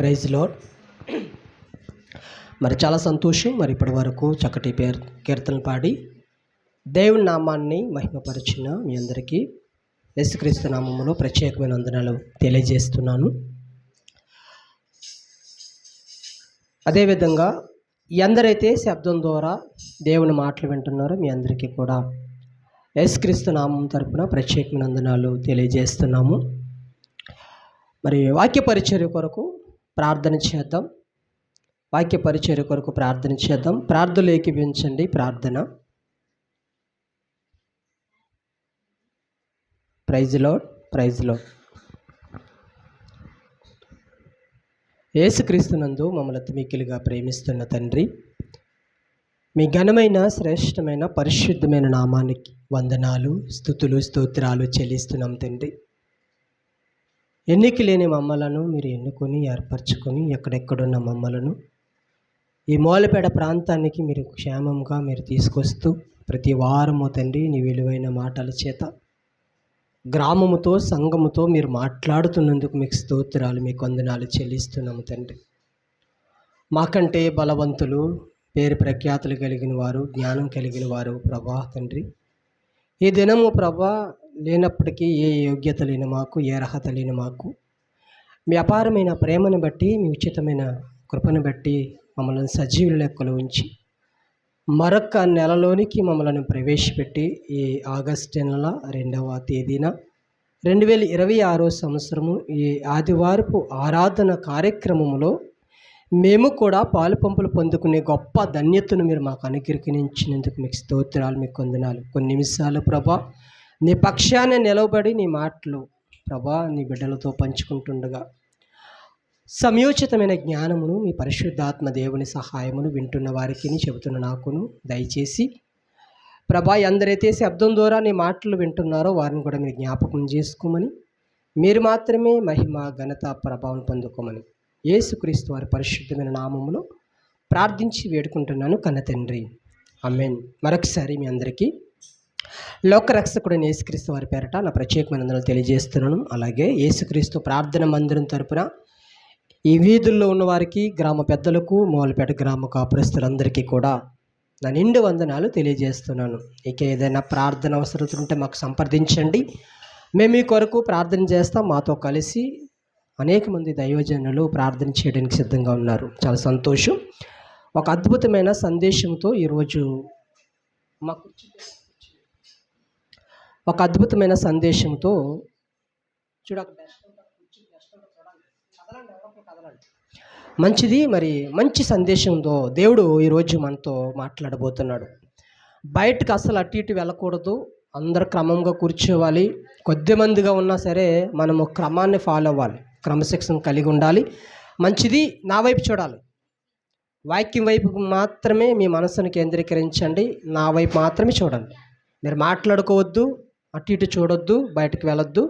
Praise lord. మరి చాలా సంతోషం. మరి ఇప్పటి వరకు చక్కటి కీర్తనలు పాడి దేవుని నామాన్ని మహిమపరిచిన మీ అందరికీ యేసుక్రీస్తు నామములో ప్రత్యేకమైన వందనాలు తెలియజేస్తున్నాను. అదేవిధంగా ఎందరైతే శబ్దం ద్వారా దేవుని మాటలు వింటున్నారో మీ అందరికీ కూడా యేసుక్రీస్తు నామం తరపున ప్రత్యేకమైన వందనాలు తెలియజేస్తున్నాము. మరి వాక్య పరిచర్య కొరకు ప్రార్థన చేద్దాం. వాక్య పరిచర్య కొరకు ప్రార్థన చేద్దాం. ప్రార్థనలు ఏకీభవించండి. ప్రార్థన. Praise Lord. Praise Lord. యేసుక్రీస్తునందు మమ్మల్ని అతిమిక్కిలిగా ప్రేమిస్తున్న తండ్రి, మీ ఘనమైన శ్రేష్టమైన పరిశుద్ధమైన నామానికి వందనాలు, స్తుతులు, స్తోత్రాలు చెల్లిస్తున్నాం తండ్రి. ఎన్నిక లేని మమ్మలను మీరు ఎన్నుకొని ఏర్పరచుకొని ఎక్కడెక్కడున్న మమ్మలను ఈ మూలపేట ప్రాంతానికి మీరు క్షేమంగా మీరు తీసుకొస్తూ ప్రతి వారము తండ్రి నీ విలువైన మాటల చేత గ్రామముతో సంఘముతో మీరు మాట్లాడుతున్నందుకు మీకు స్తోత్రాలు, మీకు వందనాలు చెల్లిస్తున్నాము తండ్రి. మాకంటే బలవంతులు, పేరు ప్రఖ్యాతులు కలిగిన వారు, జ్ఞానం కలిగిన వారు ప్రభా తండ్రి ఈ దినము ప్రభా లేనప్పటికీ ఏ యోగ్యత లేని మాకు, ఏ అర్హత లేని మాకు మీ అపారమైన ప్రేమను బట్టి, మీ ఉచితమైన కృపను బట్టి మమ్మల్ని సజీవుల లెక్కలో ఉంచి మరొక నెలలోనికి మమ్మల్ని ప్రవేశపెట్టి ఈ ఆగస్టు నెల 2వ తేదీన 2026 సంవత్సరము ఈ ఆదివారపు ఆరాధన కార్యక్రమంలో మేము కూడా పాలు పంపులు పొందుకునే గొప్ప ధన్యతను మీరు మాకు అనుగ్రహించినందుకు మీకు స్తోత్రాలు, మీకు వందనాలు. కొన్ని నిమిషాలు ప్రభా నీ పక్షాన్ని నిలవబడి నీ మాటలు ప్రభా నీ బిడ్డలతో పంచుకుంటుండగా సమయోచితమైన జ్ఞానమును మీ పరిశుద్ధాత్మ దేవుని సహాయమును వింటున్న వారికి చెబుతున్న నాకును దయచేసి ప్రభా ఎందరైతే శబ్దం ద్వారా నీ మాటలు వింటున్నారో వారిని కూడా మీరు జ్ఞాపకం చేసుకోమని, మీరు మాత్రమే మహిమ ఘనత ప్రభావం పొందుకోమని యేసుక్రీస్తు వారి పరిశుద్ధమైన నామమును ప్రార్థించి వేడుకుంటున్నాను కన్న తండ్రి. ఆమేన్. మరొకసారి మీ అందరికీ లోకరక్షకుడైన యేసుక్రీస్తు వారి పేరట నా ప్రత్యేకమైన వందనాలు తెలియజేస్తున్నాను. అలాగే యేసుక్రీస్తు ప్రార్థన మందిరం తరపున ఈ వీధుల్లో ఉన్న వారికి, గ్రామ పెద్దలకు, మూలపేట గ్రామ కాపురస్తులందరికీ కూడా నా నిండు వందనాలు తెలియజేస్తున్నాను. ఇక ఏదైనా ప్రార్థన అవసరం ఉంటే మాకు సంప్రదించండి. మేము మీ కొరకు ప్రార్థన చేస్తాం. మాతో కలిసి అనేక మంది దైవజనులు ప్రార్థన చేయడానికి సిద్ధంగా ఉన్నారు. చాలా సంతోషం. ఒక అద్భుతమైన సందేశంతో ఈరోజు ఒక అద్భుతమైన సందేశంతో మంచిది మరి మంచి సందేశంతో దేవుడు ఈరోజు మనతో మాట్లాడబోతున్నాడు. బయటకు అసలు అటు ఇటు వెళ్ళకూడదు. అందరు క్రమంగా కూర్చోవాలి. కొద్ది మందిగా ఉన్నా సరే మనము క్రమాన్ని ఫాలో అవ్వాలి. క్రమశిక్షణ కలిగి ఉండాలి. మంచిది నా వైపు చూడాలి. వాక్యం వైపు మాత్రమే మీ మనసును కేంద్రీకరించండి. నా వైపు మాత్రమే చూడండి. మీరు మాట్లాడుకోవద్దు, అటు ఇటు చూడొద్దు, బయటకు వెళ్ళొద్దు.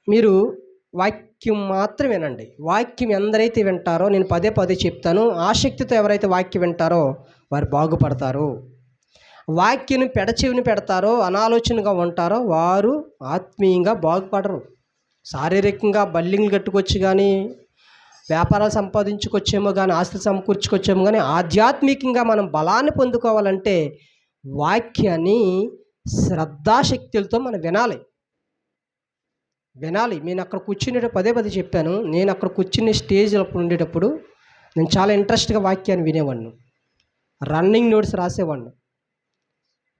మీరు వాక్యం మాత్రం వినండి. వాక్యం ఎందరైతే వింటారో, నేను పదే పదే చెప్తాను, ఆసక్తితో ఎవరైతే వాక్యం వింటారో వారు బాగుపడతారు. వాక్యం పెడచెవిని పెడతారో, అనాలోచనగా ఉంటారో వారు ఆత్మీయంగా బాగుపడరు. శారీరకంగా బల్లింగ్లు కట్టుకొచ్చి కానీ, వ్యాపారాలు సంపాదించుకొచ్చేమో కానీ, ఆస్తులు సమకూర్చుకొచ్చేమో కానీ, ఆధ్యాత్మికంగా మనం బలాన్ని పొందుకోవాలంటే వాక్యాన్ని శ్రద్ధాశక్తులతో మనం వినాలి. నేను అక్కడ కూర్చునేటప్పుడు పదే పదే చెప్పాను. నేను అక్కడ కూర్చునే స్టేజ్లో ఉండేటప్పుడు నేను చాలా ఇంట్రెస్ట్గా వాక్యాన్ని వినేవాడిని. రన్నింగ్ నోట్స్ రాసేవాడిని.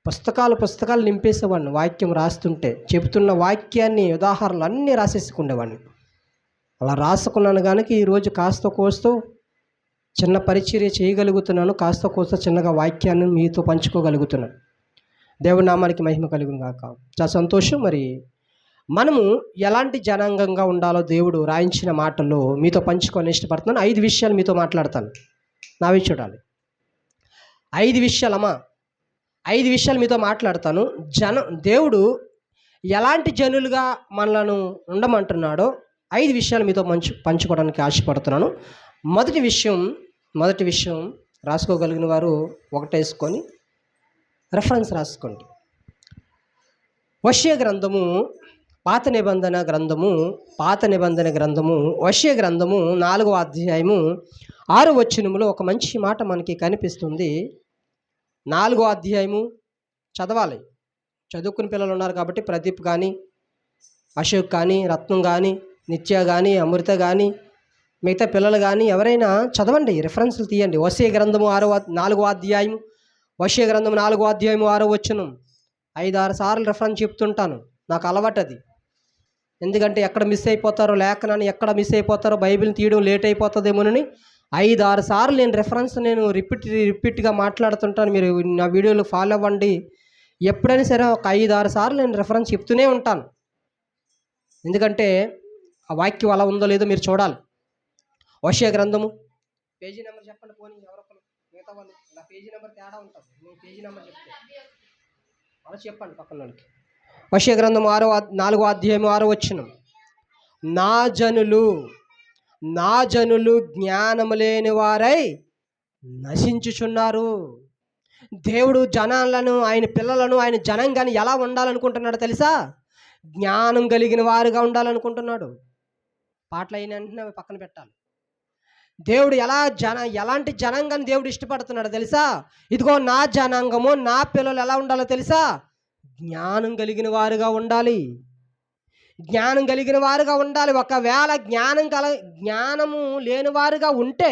పుస్తకాలు నింపేసేవాడిని. వాక్యం రాస్తుంటే చెబుతున్న వాక్యాన్ని ఉదాహరణలు అన్నీ రాసేసుకునేవాడిని. అలా రాసుకున్నాను కనుక ఈరోజు కాస్త కోస్తో చిన్న పరిచర్య చేయగలుగుతున్నాను. కాస్త కోస్తో చిన్నగా వాక్యాన్ని మీతో పంచుకోగలుగుతున్నాను. దేవుని నామానికి మహిమ కలుగును గాక. చాలా సంతోషం. మరి మనము ఎలాంటి జనాంగంగా ఉండాలో దేవుడు రాయించిన మాటల్లో మీతో పంచుకోవాలని ఇష్టపడుతున్నాను. 5 విషయాలు మీతో మాట్లాడతాను. నావి చూడాలి. 5 విషయాలమ్మా, 5 విషయాలు మీతో మాట్లాడతాను. దేవుడు ఎలాంటి జనులుగా మనలను ఉండమంటున్నాడో 5 విషయాలు మీతో పంచుకోవడానికి ఆశపడుతున్నాను. మొదటి విషయం రాసుకోగలిగిన వారు ఒకటేసుకొని రెఫరెన్స్ రాసుకోండి. హోషేయ గ్రంథము పాత నిబంధన గ్రంథము హోషేయ గ్రంథము 4వ అధ్యాయము 6వ వచనములో ఒక మంచి మాట మనకి కనిపిస్తుంది. 4వ అధ్యాయము చదవాలి. చదువుకుని పిల్లలు ఉన్నారు కాబట్టి ప్రదీప్ కానీ, అశోక్ కానీ, రత్నం కానీ, నిత్య కానీ, అమృత కానీ, మిగతా పిల్లలు కానీ ఎవరైనా చదవండి, రిఫరెన్స్లు తీయండి. హోషేయ గ్రంథము 4వ అధ్యాయము, హోషేయ గ్రంథము 4వ అధ్యాయము 6వ వచనం 5-6 సార్లు రిఫరెన్స్ చెప్తుంటాను. నాకు అలవాటు అది. ఎందుకంటే ఎక్కడ మిస్ అయిపోతారో, లేఖనాన్ని ఎక్కడ మిస్ అయిపోతారో, బైబిల్ని తీయడం లేట్ అయిపోతుందేమోనని 5-6 సార్లు నేను రిపీట్గా మాట్లాడుతుంటాను. మీరు నా వీడియోలు ఫాలో అవ్వండి. ఎప్పుడైనా సరే ఒక 5-6 సార్లు నేను రిఫరెన్స్ చెప్తూనే ఉంటాను. ఎందుకంటే ఆ వాక్యం అలా ఉందో లేదో మీరు చూడాలి. హోషేయ గ్రంథము పేజీ నెంబర్ చెప్పండి. పోనీ ఎవరొకరు మిగతా వాళ్ళు నా పేజీ నెంబర్ తేడా ఉంటుంది. నేను పేజీ నెంబర్ చెప్తే అలా చెప్పండి పక్కన వాళ్ళకి. హోషేయ గ్రంథం 4వ అధ్యాయం 6వ వచనం, నా జనులు జ్ఞానము లేని వారై నశించుచున్నారు. దేవుడు జనాలను, ఆయన పిల్లలను, ఆయన జనాంగాన్ని ఎలా ఉండాలనుకుంటున్నాడో తెలుసా? జ్ఞానం కలిగిన వారుగా ఉండాలనుకుంటున్నాడు. పాటలు అయిన వెంటనే అవి పక్కన పెట్టాలి. దేవుడు ఎలాంటి జనాంగాన్ని దేవుడు ఇష్టపడుతున్నాడో తెలుసా? ఇదిగో నా జనాంగము, నా పిల్లలు ఎలా ఉండాలో తెలుసా? జ్ఞానం కలిగిన వారుగా ఉండాలి. జ్ఞానం కలిగిన వారుగా ఉండాలి. ఒకవేళ జ్ఞానము లేని వారుగా ఉంటే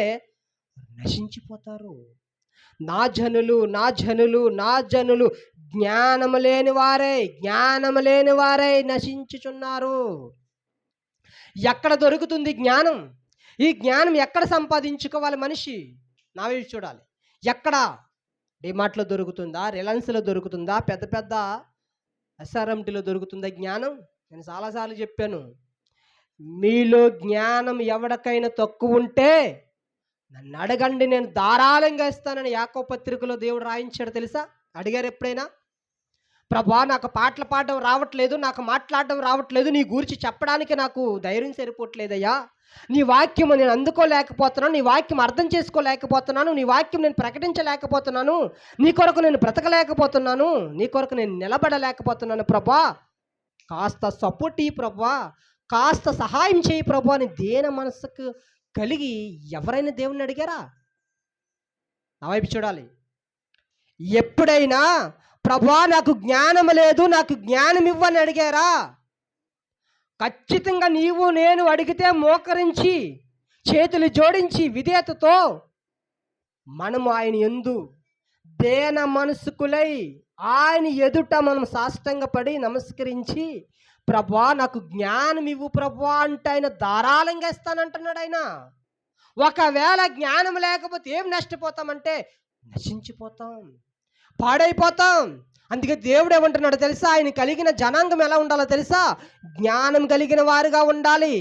నశించిపోతారు. నా జనులు జ్ఞానము లేని వారై నశించుచున్నారు. ఎక్కడ దొరుకుతుంది జ్ఞానం? ఈ జ్ఞానం ఎక్కడ సంపాదించుకోవాలి మనిషి? నా వైపు చూడాలి. ఎక్కడ? డిమార్ట్లో దొరుకుతుందా? రిలయన్స్లో దొరుకుతుందా? పెద్ద ఎస్ఆర్ఎంటీలో దొరుకుతుందా జ్ఞానం? నేను చాలాసార్లు చెప్పాను, మీలో జ్ఞానం ఎవరికైనా తక్కువ ఉంటే నన్ను అడగండి, నేను ధారాళంగా ఇస్తానని యాకోబు పత్రికలో దేవుడు రాయించాడు తెలుసా? అడిగారు ఎప్పుడైనా? ప్రభా, నాకు పాటలు పాడడం రావట్లేదు, నాకు మాట్లాడడం రావట్లేదు, నీ గురించి చెప్పడానికి నాకు ధైర్యం సరిపోవట్లేదయ్యా, నీ వాక్యం నేను అందుకోలేకపోతున్నాను, నీ వాక్యం అర్థం చేసుకోలేకపోతున్నాను, నీ వాక్యం నేను ప్రకటించలేకపోతున్నాను, నీ కొరకు నేను బ్రతకలేకపోతున్నాను, నీ కొరకు నేను నిలబడలేకపోతున్నాను ప్రభా, కాస్త సపోర్ట్ ఇయ్యి ప్రభా, కాస్త సహాయం చేయి ప్రభా అని దేన మనసుకు కలిగి ఎవరైనా దేవుణ్ణి అడిగారా? నా వైపు చూడాలి. ఎప్పుడైనా ప్రభా నాకు జ్ఞానం లేదు, నాకు జ్ఞానం ఇవ్వని అడిగారా? ఖచ్చితంగా నీవు నేను అడిగితే మోకరించి చేతులు జోడించి విధేయతతో మనము ఆయన యందు దేన మనసుకులై ఆయన ఎదుట మనం సాష్టంగపడి నమస్కరించి ప్రభా నాకు జ్ఞానం ఇవ్వు ప్రభా అంటే ఆయన ధారాళంగా ఇస్తానంటున్నాడు. ఆయన ఒకవేళ జ్ఞానం లేకపోతే ఏం నష్టపోతామంటే నశించిపోతాం, పాడైపోతాం. అందుకే దేవుడు ఏమంటున్నాడో తెలుసా? ఆయన కలిగిన జనాంగం ఎలా ఉండాలో తెలుసా? జ్ఞానం కలిగిన వారుగా ఉండాలి.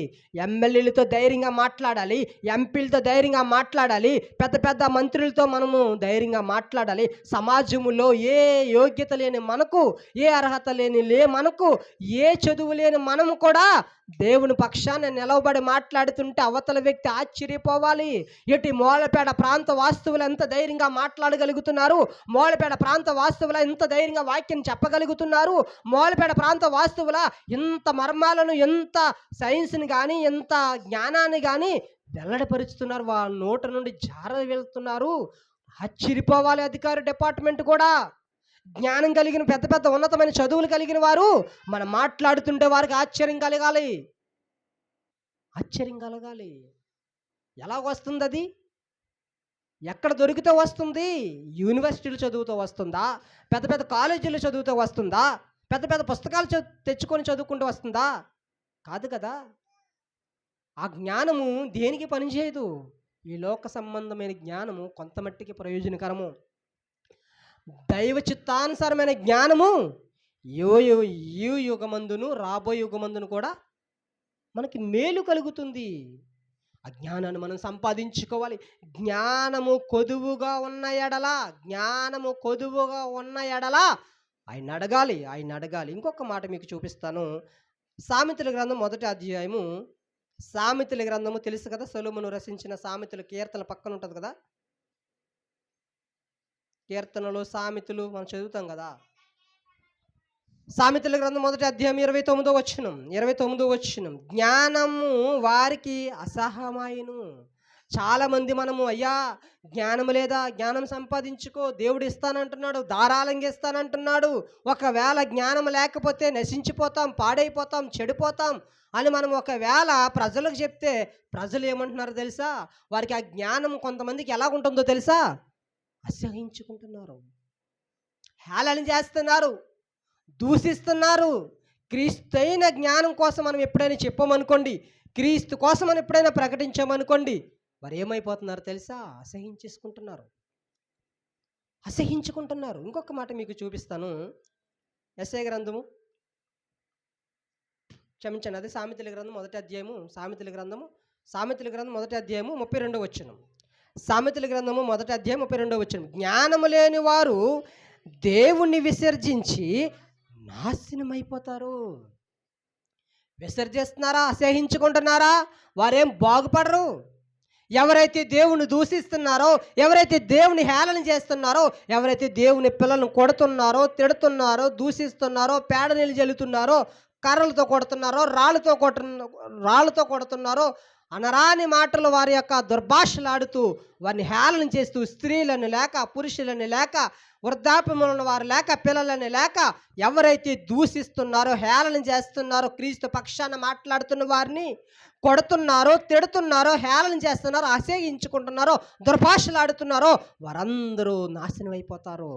ఎమ్మెల్యేలతో ధైర్యంగా మాట్లాడాలి, ఎంపీలతో ధైర్యంగా మాట్లాడాలి, పెద్ద మంత్రులతో మనము ధైర్యంగా మాట్లాడాలి. సమాజంలో ఏ యోగ్యత లేని మనకు, ఏ అర్హత లేని మనకు, ఏ చదువు లేని మనము కూడా దేవుని పక్షాన నిలవబడి మాట్లాడుతుంటే అవతల వ్యక్తి ఆశ్చర్యపోవాలి. ఇటు మూలపేట ప్రాంత వాస్తువులు ఎంత ధైర్యంగా మాట్లాడగలుగుతున్నారు, మూలపేట ప్రాంత వాస్తువుల ఎంత ధైర్యంగా వాక్యం చెప్పగలుగుతున్నారు, మూలపేట ప్రాంత వాస్తువుల ఎంత మర్మాలను, ఎంత సైన్స్ని కానీ, ఎంత జ్ఞానాన్ని కానీ వెల్లడిపరుచుతున్నారు, వాళ్ళ నోట నుండి జార వెళ్తున్నారు. ఆశ్చర్యపోవాలి అధికార డిపార్ట్మెంట్ కూడా. జ్ఞానం కలిగిన పెద్ద ఉన్నతమైన చదువులు కలిగిన వారు మనం మాట్లాడుతుంటే వారికి ఆశ్చర్యం కలగాలి. ఎలా వస్తుంది అది? ఎక్కడ దొరికితే వస్తుంది? యూనివర్సిటీలు చదువుతూ వస్తుందా? పెద్ద కాలేజీలు చదువుతూ వస్తుందా? పెద్ద పుస్తకాలు తెచ్చుకొని చదువుకుంటూ వస్తుందా? కాదు కదా. ఆ జ్ఞానము దేనికి పనిచేయదు. ఈ లోక సంబంధమైన జ్ఞానము కొంతమట్టికి ప్రయోజనకరము. దైవ చిత్తానుసారమైన జ్ఞానము ఈ యుగమందును రాబోయే యుగమందును కూడా మనకి మేలు కలుగుతుంది. ఆ జ్ఞానాన్ని మనం సంపాదించుకోవాలి. జ్ఞానము కొదువుగా ఉన్న ఎడల ఆయన అడగాలి. ఇంకొక మాట మీకు చూపిస్తాను. సామెతల గ్రంథం 1వ అధ్యాయము. సామెతల గ్రంథము తెలుసు కదా, సొలొమోను రచించిన సామెతలు, కీర్తన పక్కన ఉంటుంది కదా. కీర్తనలు, సామెతలు మనం చదువుతాం కదా. సామెతల గ్రంథం 1వ అధ్యాయం 29వ వచనం, జ్ఞానము వారికి అసహమాయను. చాలామంది మనము అయ్యా జ్ఞానం లేదా, జ్ఞానం సంపాదించుకో, దేవుడు ఇస్తానంటున్నాడు, ధారాళంగా ఇస్తానంటున్నాడు, ఒకవేళ జ్ఞానం లేకపోతే నశించిపోతాం, పాడైపోతాం, చెడిపోతాం అని మనం ఒకవేళ ప్రజలకు చెప్తే ప్రజలు ఏమంటున్నారో తెలుసా? వారికి ఆ జ్ఞానం కొంతమందికి ఎలా ఉంటుందో తెలుసా? అసహించుకుంటున్నారు, హేళన చేస్తున్నారు, దూషిస్తున్నారు. క్రీస్తైన జ్ఞానం కోసం మనం ఎప్పుడైనా చెప్పామనుకోండి, క్రీస్తు కోసం మనం ఎప్పుడైనా ప్రకటించామనుకోండి, వారు ఏమైపోతున్నారు తెలుసా? అసహించుకుంటున్నారు. ఇంకొక మాట మీకు చూపిస్తాను. యెషయా గ్రంథము, క్షమించండి, అదే సామెతల గ్రంథం 1వ అధ్యాయము, సామెతల గ్రంథం 1వ అధ్యాయము 32వ వచనం. సామెతల గ్రంథము 1వ అధ్యాయం 32వ వచనం, జ్ఞానము లేని వారు దేవుణ్ణి విసర్జించి నాశనమైపోతారు. విసర్జిస్తున్నారా? అసహించుకుంటున్నారా? వారేం బాగుపడరు. ఎవరైతే దేవుని దూషిస్తున్నారో, ఎవరైతే దేవుని హేళన చేస్తున్నారో, ఎవరైతే దేవుని పిల్లలను కొడుతున్నారో, తిడుతున్నారో, దూషిస్తున్నారో, పేడ నీళ్ళు జల్లుతున్నారో, కర్రలతో కొడుతున్నారో, రాళ్ళతో కొడుతున్నారో, అనరాని మాటలు వారి యొక్క దుర్భాషలాడుతూ వారిని హేళన చేస్తూ, స్త్రీలను లేక, పురుషులని లేక, వృద్ధాప్యములను వారు లేక, పిల్లలని లేక, ఎవరైతే దూషిస్తున్నారో, హేళన చేస్తున్నారో, క్రీస్తు పక్షాన మాట్లాడుతున్న వారిని కొడుతున్నారో, తిడుతున్నారో, హేళన చేస్తున్నారో, అసహ్యించుకుంటున్నారో, దుర్భాషలాడుతున్నారో, వారందరూ నాశనం అయిపోతారు,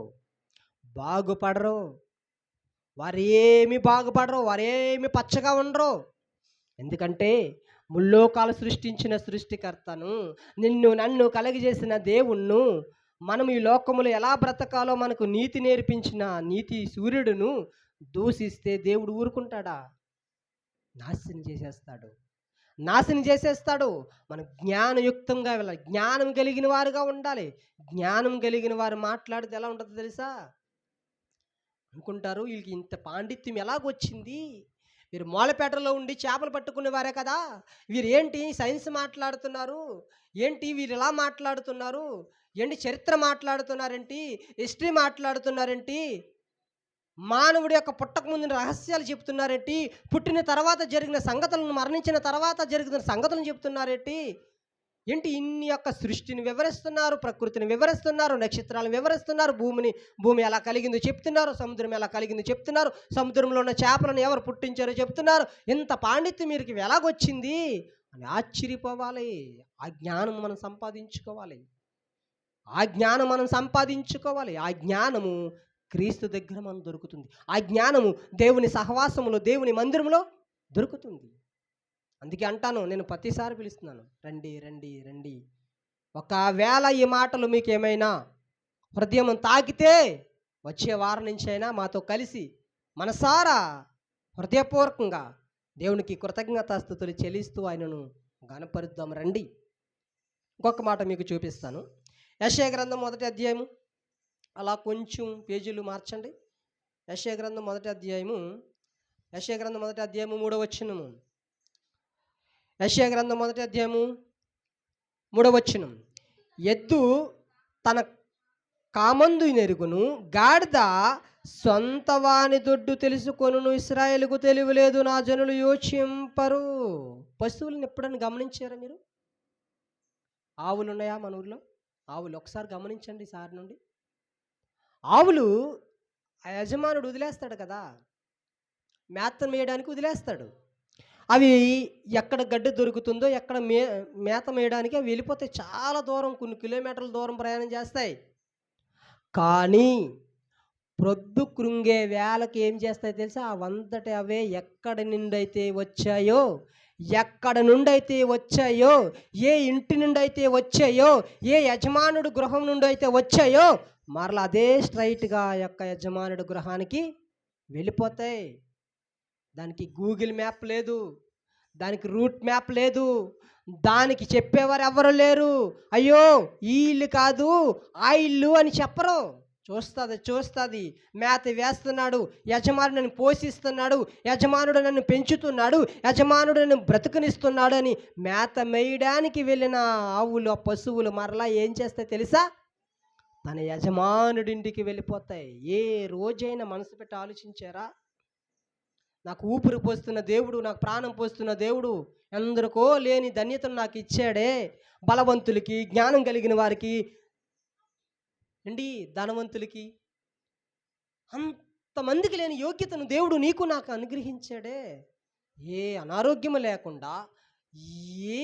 బాగుపడరు. వారేమి బాగుపడరు, వారేమి పచ్చగా ఉండరు. ఎందుకంటే ముల్లోకాలు సృష్టించిన సృష్టికర్తను, నిన్ను నన్ను కలగజేసిన దేవుణ్ణు, మనం ఈ లోకములో ఎలా బ్రతకాలో మనకు నీతి నేర్పించిన నీతి సూర్యుడును దూషిస్తే దేవుడు ఊరుకుంటాడా? నాశనం చేసేస్తాడు. మనం జ్ఞానయుక్తంగా వెళ్ళాలి, జ్ఞానం కలిగిన వారుగా ఉండాలి. జ్ఞానం కలిగిన వారు మాట్లాడితే ఎలా ఉంటుందో తెలుసా? అనుకుంటారు, వీళ్ళకి ఇంత పాండిత్యం ఎలాగొచ్చింది, వీరు మూలపేటలో ఉండి చేపలు పట్టుకునేవారే కదా, వీరు ఏంటి సైన్స్ మాట్లాడుతున్నారు, ఏంటి వీరు ఇలా మాట్లాడుతున్నారు, ఏంటి చరిత్ర మాట్లాడుతున్నారేంటి, హిస్టరీ మాట్లాడుతున్నారేంటి, మానవుడి యొక్క పుట్టక ముందు రహస్యాలు చెప్తున్నారేంటి, పుట్టిన తర్వాత జరిగిన సంగతులను, మరణించిన తర్వాత జరిగిన సంగతులను చెప్తున్నారేంటి, ఏంటి ఇన్ని యొక్క సృష్టిని వివరిస్తున్నారు, ప్రకృతిని వివరిస్తున్నారు, నక్షత్రాలను వివరిస్తున్నారు, భూమి ఎలా కలిగిందో చెప్తున్నారు, సముద్రం ఎలా కలిగిందో చెప్తున్నారు, సముద్రంలో ఉన్న చేపలను ఎవరు పుట్టించారో చెప్తున్నారు. ఇంత పాండిత్యం వీరికి ఎలాగొచ్చింది అని ఆశ్చర్యపోవాలి. ఆ జ్ఞానం మనం సంపాదించుకోవాలి. ఆ జ్ఞానము క్రీస్తు దగ్గర మనం దొరుకుతుంది. ఆ జ్ఞానము దేవుని సహవాసములో, దేవుని మందిరంలో దొరుకుతుంది. అందుకే అంటాను, నేను ప్రతిసారి పిలుస్తున్నాను, రండి రండి రండి. ఒకవేళ ఈ మాటలు మీకు ఏమైనా హృదయం తాకితే వచ్చే వారం నుంచి అయినా మాతో కలిసి మనసారా హృదయపూర్వకంగా దేవునికి కృతజ్ఞతాస్తుతులు చెల్లిస్తూ ఆయనను గణపరుద్దాం రండి. ఇంకొక మాట మీకు చూపిస్తాను. యెషయా గ్రంథం 1వ అధ్యాయము, అలా కొంచెం పేజీలు మార్చండి. యెషయా గ్రంథం 1వ అధ్యాయము 3వ వచనము. యెషయా గ్రంథం 1వ అధ్యాయము 3వ వచనం, ఎద్దు తన కామందు నెరుగును, గాడిద సొంత వాని దొడ్డు తెలుసుకొనును, ఇశ్రాయేలుకు తెలియలేదు, నా జనులు యోచింపరు. పశువులను ఎప్పుడైనా గమనించారా మీరు? ఆవులు ఉన్నాయా మన ఊర్లో? ఆవులు ఒకసారి గమనించండి. సార్ నుండి ఆవులు ఆ యజమానుడు వదిలేస్తాడు కదా, మేత మేయడానికి వదిలేస్తాడు. అవి ఎక్కడ గడ్డి దొరుకుతుందో, ఎక్కడ మేత మేయడానికి అవి వెళ్ళిపోతాయి. చాలా దూరం, కొన్ని కిలోమీటర్ల దూరం ప్రయాణం చేస్తాయి. కానీ ప్రొద్దు కృంగే వేళకి ఏం చేస్తాయి తెలుసా? అవంతటి అవే ఎక్కడి నుండి అయితే వచ్చాయో, ఏ ఇంటి నుండి అయితే వచ్చాయో, ఏ యజమానుడు గృహం నుండి అయితే వచ్చాయో, మరలా అదే స్ట్రైట్గా యొక్క యజమానుడు గృహానికి వెళ్ళిపోతాయి. దానికి గూగుల్ మ్యాప్ లేదు, దానికి రూట్ మ్యాప్ లేదు, దానికి చెప్పేవారు ఎవరు లేరు. అయ్యో ఈ ఇల్లు కాదు ఆ ఇల్లు అని చెప్పరు. చూస్తుంది, మేత వేస్తున్నాడు, యజమానుడు నన్ను పోషిస్తున్నాడు, యజమానుడు నన్ను పెంచుతున్నాడు, యజమానుడు నన్ను బ్రతుకునిస్తున్నాడు అని మేత మేయడానికి వెళ్ళిన ఆవులు, ఆ పశువులు మరలా ఏం చేస్తాయి తెలుసా? తన యజమానుడింటికి వెళ్ళిపోతాయి. ఏ రోజైనా మనసు పెట్టి ఆలోచించారా? నాకు ఊపిరి పోస్తున్న దేవుడు, నాకు ప్రాణం పోస్తున్న దేవుడు, ఎందరికో లేని ధన్యతను నాకు ఇచ్చాడే. బలవంతులకి, జ్ఞానం కలిగిన వారికి అండి, ధనవంతులకి, అంతమందికి లేని యోగ్యతను దేవుడు నీకు నాకు అనుగ్రహించాడే. ఏ అనారోగ్యము లేకుండా, ఏ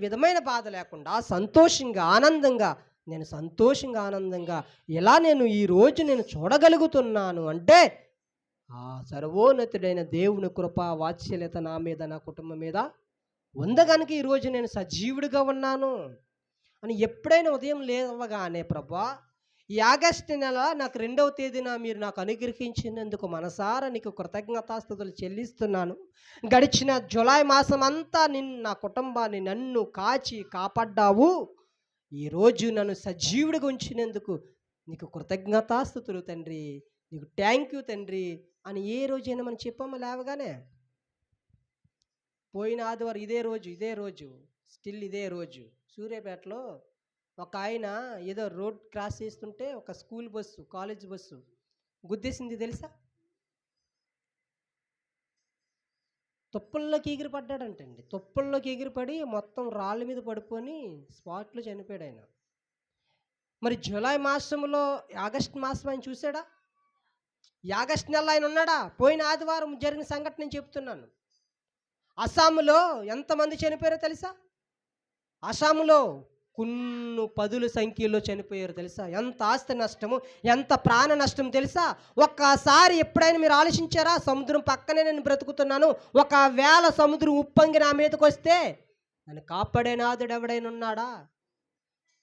విధమైన బాధ లేకుండా సంతోషంగా, ఆనందంగా, ఆనందంగా ఎలా నేను ఈరోజు నేను చూడగలుగుతున్నాను అంటే ఆ సర్వోన్నతుడైన దేవుని కృప, వాత్సల్యత నా మీద, నా కుటుంబం మీద ఉందగనుక ఈరోజు నేను సజీవుడిగా ఉన్నాను అని ఎప్పుడైనా ఉదయం లేవగానే, ప్రభా ఈ ఆగస్టు నెల నాకు 2వ తేదీన మీరు నాకు అనుగ్రహించినందుకు మనసారా నీకు కృతజ్ఞతాస్తుతులు చెల్లిస్తున్నాను. గడిచిన జులై మాసం అంతా నా కుటుంబాన్ని నన్ను కాచి కాపాడ్డావు. ఈరోజు నన్ను సజీవుడిగా ఉంచినందుకు నీకు కృతజ్ఞతాస్తుతులు తండ్రి, నీకు థ్యాంక్ యూ తండ్రి అని ఏ రోజైనా మనం చెప్పామా లేవగానే? పోయిన ఆదివారం ఇదే రోజు స్టిల్ ఇదే రోజు సూర్యాపేటలో ఒక ఆయన ఏదో రోడ్ క్రాస్ చేస్తుంటే ఒక స్కూల్ బస్సు, కాలేజ్ బస్సు గుద్దేసింది తెలుసా? తుప్పల్లోకి ఎగిరిపడ్డాడంటండి. తుప్పల్లోకి ఎగిరిపడి మొత్తం రాళ్ళ మీద పడుకొని స్పాట్లో చనిపోయాడు ఆయన. మరి జూలై మాసంలో ఆగస్టు మాసం ఆయన చూశాడా? ఈ ఆగస్టు నెలలో ఆయన ఉన్నాడా? పోయిన ఆదివారం జరిగిన సంఘటన నేను చెప్తున్నాను. అస్సాంలో ఎంతమంది చనిపోయారో తెలుసా? అస్సాంలో కొన్ని పదుల సంఖ్యలో చనిపోయారు తెలుసా? ఎంత ఆస్తి నష్టము, ఎంత ప్రాణ నష్టం తెలుసా? ఒక్కసారి ఎప్పుడైనా మీరు ఆలోచించారా? సముద్రం పక్కనే నేను బ్రతుకుతున్నాను, ఒకవేళ సముద్రం ఉప్పొంగి నా మీదకి వస్తే నన్ను కాపాడే నాదుడు ఎవడైనా ఉన్నాడా?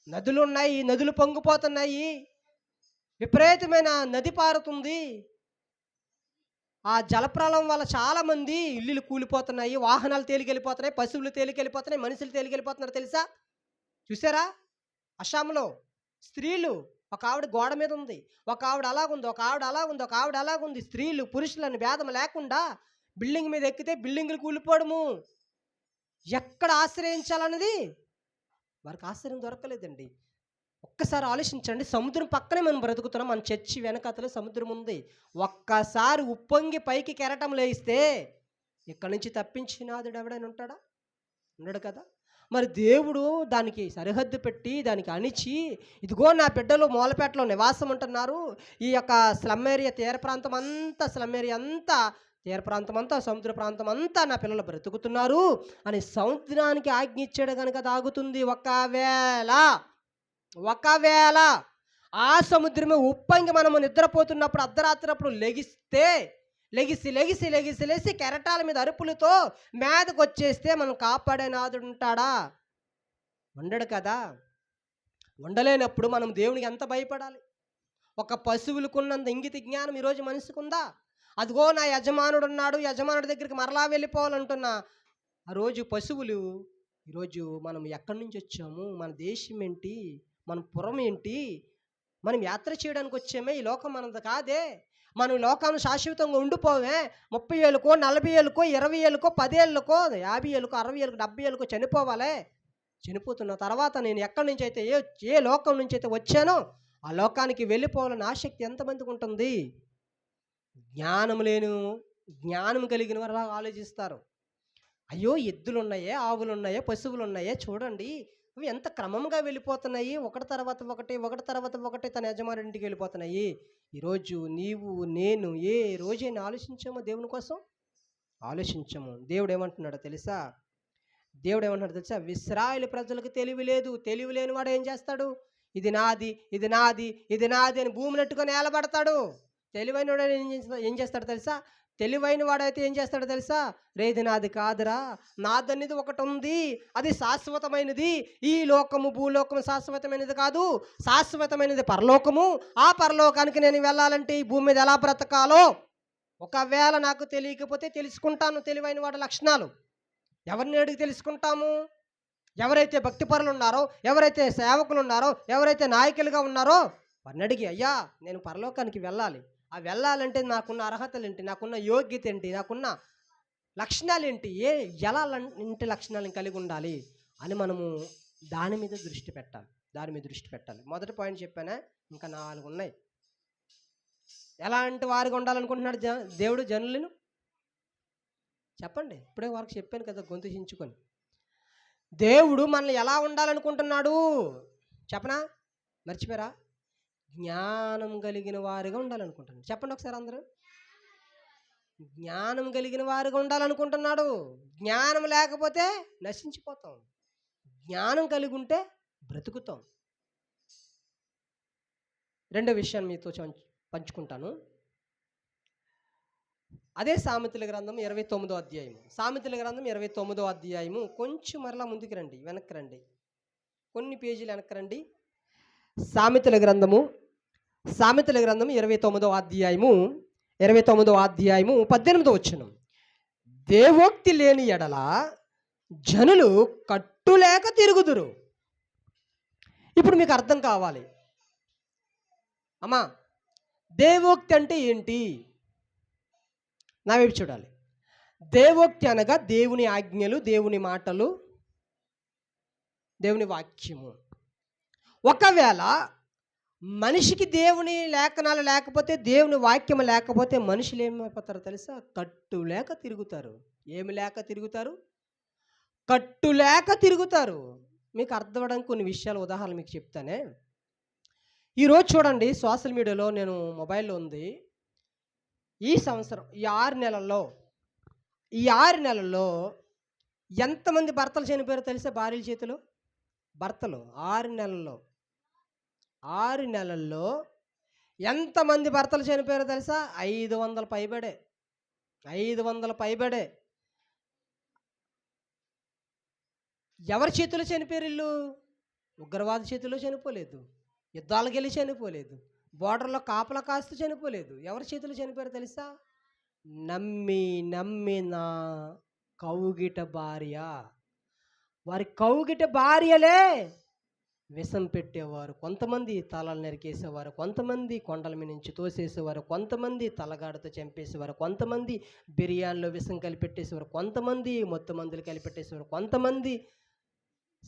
నదులు ఉన్నాయి, నదులు పొంగిపోతున్నాయి, విపరీతమైన నది పారుతుంది. ఆ జలప్రలయం వల్ల చాలామంది ఇల్లులు కూలిపోతున్నాయి, వాహనాలు తేలికెళ్ళిపోతున్నాయి, పశువులు తేలికెళ్ళిపోతున్నాయి, మనుషులు తేలికెళ్ళిపోతున్నారు తెలుసా? చూసారా? అస్సాంలో స్త్రీలు, ఒక ఆవిడ గోడ మీద ఉంది, ఒక ఆవిడ అలాగుంది, ఒక ఆవిడ అలాగుంది, ఒక ఆవిడ అలాగుంది. స్త్రీలు పురుషులని భేదం లేకుండా బిల్డింగ్ మీద ఎక్కితే బిల్డింగులు కూలిపోవడము. ఎక్కడ ఆశ్రయించాలన్నది వారికి ఆశ్రయం దొరకలేదండి. ఒక్కసారి ఆలోచించండి. సముద్రం పక్కనే మనం బ్రతుకుతున్నాం, మన చర్చి వెనకతలో సముద్రం ఉంది. ఒక్కసారి ఉప్పొంగి పైకి కెరటం లేస్తే ఇక్కడి నుంచి తప్పించినాదుడు ఎవడైనా ఉంటాడా? ఉండడు కదా. మరి దేవుడు దానికి సరిహద్దు పెట్టి, దానికి అణిచి, ఇదిగో నా బిడ్డలు మూలపేటలో నివాసం ఉంటున్నారు, ఈ యొక్క స్లమ్ ఏరియా తీర ప్రాంతం అంతా, స్లమ్ ఏరియా అంతా, తీర ప్రాంతం అంతా, సముద్ర ప్రాంతం అంతా నా పిల్లలు బ్రతుకుతున్నారు అని సముద్రానికి ఆజ్ఞ ఇచ్చాడు కనుక తాగుతుంది. ఒకవేళ ఆ సముద్రమే ఉప్పొంగి మనము నిద్రపోతున్నప్పుడు అర్ధరాత్రప్పుడు లెగిసి కెరటాల మీద అరుపులతో మీదకు వచ్చేస్తే మనం కాపాడే నాదుడు ఉంటాడా? ఉండడు కదా. ఉండలేనప్పుడు మనం దేవునికి ఎంత భయపడాలి? ఒక పశువులకున్నంత ఇంగిత జ్ఞానం ఈరోజు మనిషికి ఉందా? అదిగో నా యజమానుడు ఉన్నాడు, యజమానుడి దగ్గరికి మరలా వెళ్ళిపోవాలంటున్నా ఆ రోజు పశువులు, ఈరోజు మనం ఎక్కడి నుంచి వచ్చాము, మన దేశం ఏంటి, మన పురం ఏంటి, మనం యాత్ర చేయడానికి వచ్చామే, ఈ లోకం మనది కాదే, మనం లోకాన్ని శాశ్వతంగా ఉండిపోవే. 30 ఏళ్ళకో, 40 ఏళ్ళకో, 20 ఏళ్ళకో, 10 ఏళ్ళకో, 50 ఏళ్ళకో, 60 ఏళ్ళకో, 70 ఏళ్ళకో చనిపోవాలే. చనిపోతున్న తర్వాత నేను ఎక్కడి నుంచి అయితే ఏ లోకం నుంచి అయితే వచ్చానో ఆ లోకానికి వెళ్ళిపోవాలని ఆసక్తి ఎంతమందికి ఉంటుంది? జ్ఞానం కలిగిన వారు అలా ఆలోచిస్తారు. అయ్యో, ఎద్దులు ఉన్నాయే, ఆవులు ఉన్నాయే, పశువులు ఉన్నాయే, చూడండి అవి ఎంత క్రమంగా వెళ్ళిపోతున్నాయి, ఒకటి తర్వాత ఒకటి తన యజమానుడింటికి వెళ్ళిపోతున్నాయి. ఈరోజు నీవు నేను ఏ రోజైనా ఆలోచించామో దేవుని కోసం? ఆలోచించము. దేవుడు ఏమంటున్నాడో తెలుసా? ఇశ్రాయేలు ప్రజలకు తెలివి లేదు. తెలివి లేని వాడు ఏం చేస్తాడు? ఇది నాది అని భూమినట్టుగా నేలబడతాడు. తెలివైన వాడు ఏం చేస్తాడు తెలుసా? తెలివైన వాడైతే ఏం చేస్తాడో తెలుసా? రేది నాది కాదురా, నాదనేది ఒకటి ఉంది, అది శాశ్వతమైనది. ఈ లోకము భూలోకము శాశ్వతమైనది కాదు, శాశ్వతమైనది పరలోకము. ఆ పరలోకానికి నేను వెళ్ళాలంటే ఈ భూమి మీద ఎలా బ్రతకాలో ఒకవేళ నాకు తెలియకపోతే తెలుసుకుంటాను. తెలివైన వాడి లక్షణాలు ఎవరిని అడిగి తెలుసుకుంటాము? ఎవరైతే భక్తిపరులు ఉన్నారో, ఎవరైతే సేవకులు ఉన్నారో, ఎవరైతే నాయకులుగా ఉన్నారో వారిని అడిగి, అయ్యా నేను పరలోకానికి వెళ్ళాలి, ఆ వెళ్ళాలంటే నాకున్న అర్హతలు ఏంటి, నాకున్న యోగ్యత ఏంటి, నాకున్న లక్షణాలు ఏంటి, ఇంటి లక్షణాలను కలిగి ఉండాలి అని మనము దాని మీద దృష్టి పెట్టాలి. మొదటి పాయింట్ చెప్పానే, ఇంకా 4 ఉన్నాయి. ఎలాంటి వారిగా ఉండాలనుకుంటున్నాడు దేవుడు జనులను? చెప్పండి. ఇప్పుడే వరకు చెప్పాను కదా గొంతు చించుకొని. దేవుడు మనల్ని ఎలా ఉండాలనుకుంటున్నాడు చెప్పనా? మర్చిపోయారా? జ్ఞానం కలిగిన వారిగా ఉండాలనుకుంటున్నాడు. చెప్పండి ఒకసారి అందరూ. జ్ఞానం కలిగిన వారిగా ఉండాలనుకుంటున్నాడు. జ్ఞానం లేకపోతే నశించిపోతాం. జ్ఞానం కలిగి ఉంటే బ్రతుకుతాం. రెండో విషయాన్ని మీతో పంచుకుంటాను. అదే సామెతల గ్రంథం 29వ అధ్యాయము. సామెతల గ్రంథం 29వ అధ్యాయము. కొంచెం మరలా ముందుకు రండి, వెనక్కి రండి, కొన్ని పేజీలు వెనక్కి రండి. సామెతల గ్రంథం 29వ అధ్యాయము 18వ వచనం. దేవోక్తి లేని ఎడల జనులు కట్టులేక తిరుగుదురు. ఇప్పుడు మీకు అర్థం కావాలి అమ్మా, దేవోక్తి అంటే ఏంటి? నా వైపు చూడాలి. దేవోక్తి అనగా దేవుని ఆజ్ఞలు, దేవుని మాటలు, దేవుని వాక్యము. ఒకవేళ మనిషికి దేవుని లేఖనాలు లేకపోతే, దేవుని వాక్యం లేకపోతే మనుషులు ఏమైపోతారో తెలుసా? కట్టు లేక తిరుగుతారు. ఏమి లేక తిరుగుతారు? కట్టు లేక తిరుగుతారు. మీకు అర్థమవడానికి కొన్ని విషయాలు ఉదాహరణ మీకు చెప్తానే. ఈరోజు చూడండి, సోషల్ మీడియాలో, నేను మొబైల్లో ఉంది, ఈ సంవత్సరం ఈ 6 నెలల్లో ఎంతమంది భర్తలు చనిపోయారో తెలుసా? భార్యల చేతిలో భర్తలు 6 నెలల్లో ఎంతమంది భర్తలు చనిపోయారో తెలుసా? 500 పైబడే. 500 పైబడే. ఎవరి చేతిలో చనిపోయారు వీళ్ళు? ఉగ్రవాద చేతిలో చనిపోలేదు, యుద్ధాలకు వెళ్ళి చనిపోలేదు, బోర్డర్లో కాపలా కాస్తూ చనిపోలేదు. ఎవరి చేతిలో చనిపోయారో తెలుసా? నమ్మిన కౌగిట భార్య. వారి కౌగిట భార్యలే విషం పెట్టేవారు. కొంతమంది తలలు నరికేసేవారు, కొంతమంది కొండల మీద నుంచి తోసేసేవారు, కొంతమంది తలగాడతో చంపేసేవారు, కొంతమంది బిర్యానీలో విషం కలిపెట్టేసేవారు, కొంతమంది మొత్తం మందులు కలిపెట్టేసేవారు, కొంతమంది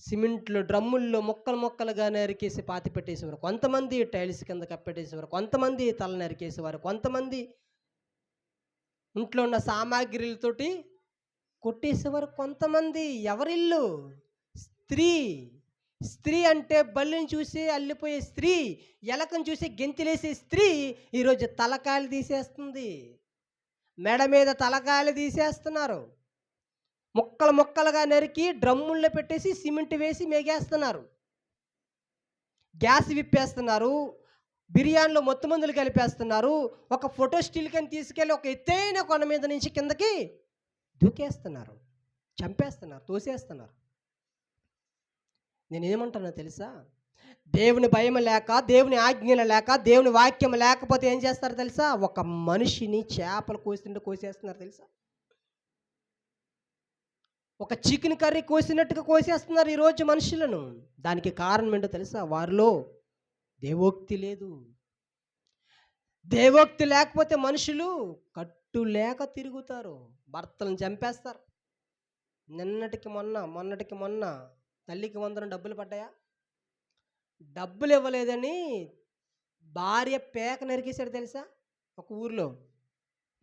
సిమెంట్లో డ్రమ్ముల్లో మొక్కలుగా నరికేసి పాతి పెట్టేసేవారు, కొంతమంది టైల్స్ కింద కప్పెట్టేసేవారు, కొంతమంది తల నరికేసేవారు, కొంతమంది ఇంట్లో ఉన్న సామాగ్రిలతోటి కొట్టేసేవారు, కొంతమంది. ఎవరిల్లు? స్త్రీ అంటే బల్లిని చూసి అల్లిపోయే స్త్రీ, ఎలకను చూసి గెంతిలేసే స్త్రీ ఈరోజు తలకాయలు తీసేస్తుంది. మెడ మీద తలకాయలు తీసేస్తున్నారు. ముక్కలుగా నరికి డ్రమ్ముల్లో పెట్టేసి సిమెంట్ వేసి మేగేస్తున్నారు. గ్యాస్ విప్పేస్తున్నారు, బిర్యానీలో మొత్తం మందులు కలిపేస్తున్నారు. ఒక ఫోటో స్టిల్ కని తీసుకెళ్ళి ఒక ఎత్తైన కొండ మీద నుంచి కిందకి దూకేస్తున్నారు, చంపేస్తున్నారు, తోసేస్తున్నారు. నేనేమంటున్నా తెలుసా? దేవుని భయం లేక, దేవుని ఆజ్ఞలు లేక, దేవుని వాక్యం లేకపోతే ఏం చేస్తారు తెలుసా? ఒక మనిషిని చేపలు కోసేస్తున్నారు తెలుసా? ఒక చికెన్ కర్రీ కోసినట్టుగా కోసేస్తున్నారు ఈరోజు మనుషులను. దానికి కారణం ఏంటో తెలుసా? వారిలో దేవోక్తి లేదు. దేవోక్తి లేకపోతే మనుషులు కట్టు లేక తిరుగుతారు, భర్తలను చంపేస్తారు. మొన్నటికి మొన్న తల్లికి 100 డబ్బులు పడ్డాయా? డబ్బులు ఇవ్వలేదని భార్య పేక నరికేశాడు తెలుసా ఒక ఊర్లో.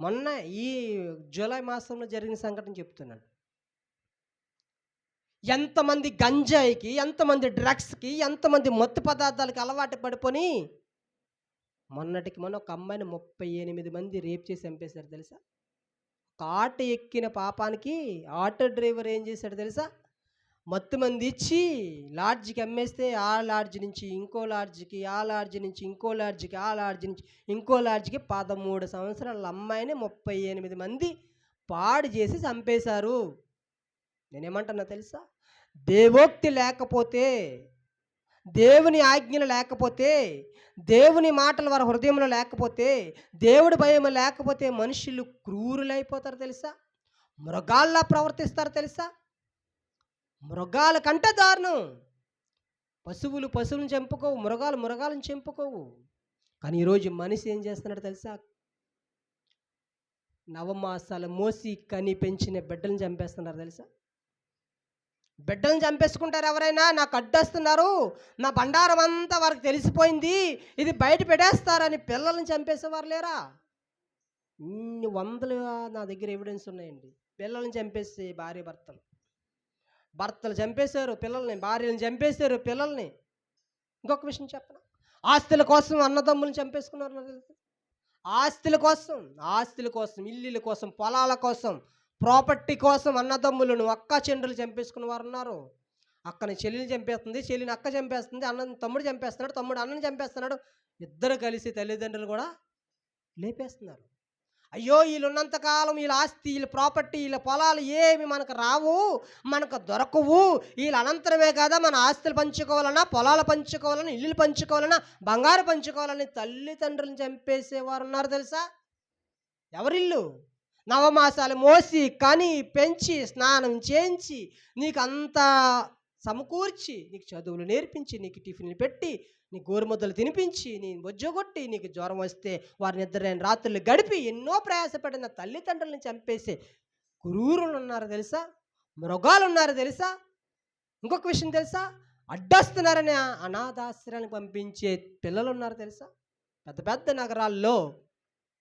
మొన్న ఈ జూలై మాసంలో జరిగిన సంఘటన చెప్తున్నాను. ఎంతమంది గంజాయికి, ఎంతమంది డ్రగ్స్కి, ఎంతమంది మత్తు పదార్థాలకి అలవాటు పడిపోయి మొన్నటికి మొన్న ఒక అమ్మాయిని 38 మంది రేప్ చేసి చంపేశారు తెలుసా? ఒక ఆటో ఎక్కిన పాపానికి ఆటో డ్రైవర్ ఏం చేశాడు తెలుసా? మత్తు మంది ఇచ్చి లాడ్జికి అమ్మేస్తే ఆ లాడ్జి నుంచి ఇంకో లాడ్జికి, ఆ లాడ్జి నుంచి ఇంకో లాడ్జికి, ఆ లాడ్జి నుంచి ఇంకో లాడ్జికి 13 సంవత్సరాల అమ్మాయిని 38 మంది పాడు చేసి చంపేశారు. నేనేమంటున్నా తెలుసా? దేవోక్తి లేకపోతే, దేవుని ఆజ్ఞలు లేకపోతే, దేవుని మాటలు వారి హృదయంలో లేకపోతే, దేవుడి భయం లేకపోతే మనుషులు క్రూరులైపోతారు తెలుసా? మృగాల్లా ప్రవర్తిస్తారు తెలుసా? మృగాల కంటే దారుణం. పశువులను చంపుకోవు, మృగాలను చంపుకోవు. కానీ ఈరోజు మనిషి ఏం చేస్తున్నాడు తెలుసా? నవమాసాలు మోసి కని పెంచిన బిడ్డలను చంపేస్తున్నారు తెలుసా? బిడ్డలను చంపేసుకుంటారు ఎవరైనా. నాకు అడ్డొస్తున్నారు, నా బండారం అంతా వారికి తెలిసిపోయింది, ఇది బయట పెట్టేస్తారని పిల్లల్ని చంపేసేవారు లేరా? ఇన్ని వందలు నా దగ్గర ఎవిడెన్స్ ఉన్నాయండి. పిల్లల్ని చంపేసి భార్య భర్తలు, భర్తలు చంపేశారు పిల్లల్ని, భార్యలను చంపేశారు పిల్లల్ని. ఇంకొక విషయం చెప్పనా, ఆస్తుల కోసం అన్నదమ్ములను చంపేసుకున్నారు నాకు తెలుసు. ఆస్తుల కోసం, ఇల్లుల కోసం, పొలాల కోసం, ప్రాపర్టీ కోసం అన్నదమ్ములను, అక్క చెండ్రులు చంపేసుకున్న వారు ఉన్నారు. అక్కని చెల్లిని చంపేస్తుంది, చెల్లిని అక్క చంపేస్తుంది, అన్నని తమ్ముడు చంపేస్తున్నాడు, తమ్ముడు అన్నని చంపేస్తున్నాడు. ఇద్దరు కలిసి తల్లిదండ్రులు కూడా లేపేస్తున్నారు. అయ్యో వీళ్ళు ఉన్నంతకాలం వీళ్ళ ఆస్తి, వీళ్ళ ప్రాపర్టీ, వీళ్ళ పొలాలు ఏమి మనకు రావు, మనకు దొరకవు. వీళ్ళ అనంతరమే కదా మన ఆస్తులు పంచుకోవాలన్నా, పొలాలు పంచుకోవాలన్నా, ఇల్లులు పంచుకోవాలన్నా, బంగారు పంచుకోవాలని తల్లిదండ్రులను చంపేసేవారు ఉన్నారు తెలుసా. ఎవరిల్లు? నవమాసాలు మోసి కని పెంచి స్నానం చేయించి నీకు అంతా సమకూర్చి, నీకు చదువులు నేర్పించి, నీకు టిఫిన్లు పెట్టి, నీ గోరుముద్దలు తినిపించి, నీ బొజ్జగొట్టి, నీకు జ్వరం వస్తే వారి నిద్రైన రాత్రులు గడిపి ఎన్నో ప్రయాసపడిన తల్లిదండ్రులను చంపేసే క్రూరులు ఉన్నారు తెలుసా, మృగాలు ఉన్నారు తెలుసా. ఇంకొక విషయం తెలుసా, అడ్డొస్తున్నారని అనాథాశ్రయానికి పంపించే పిల్లలు ఉన్నారు తెలుసా. పెద్ద పెద్ద నగరాల్లో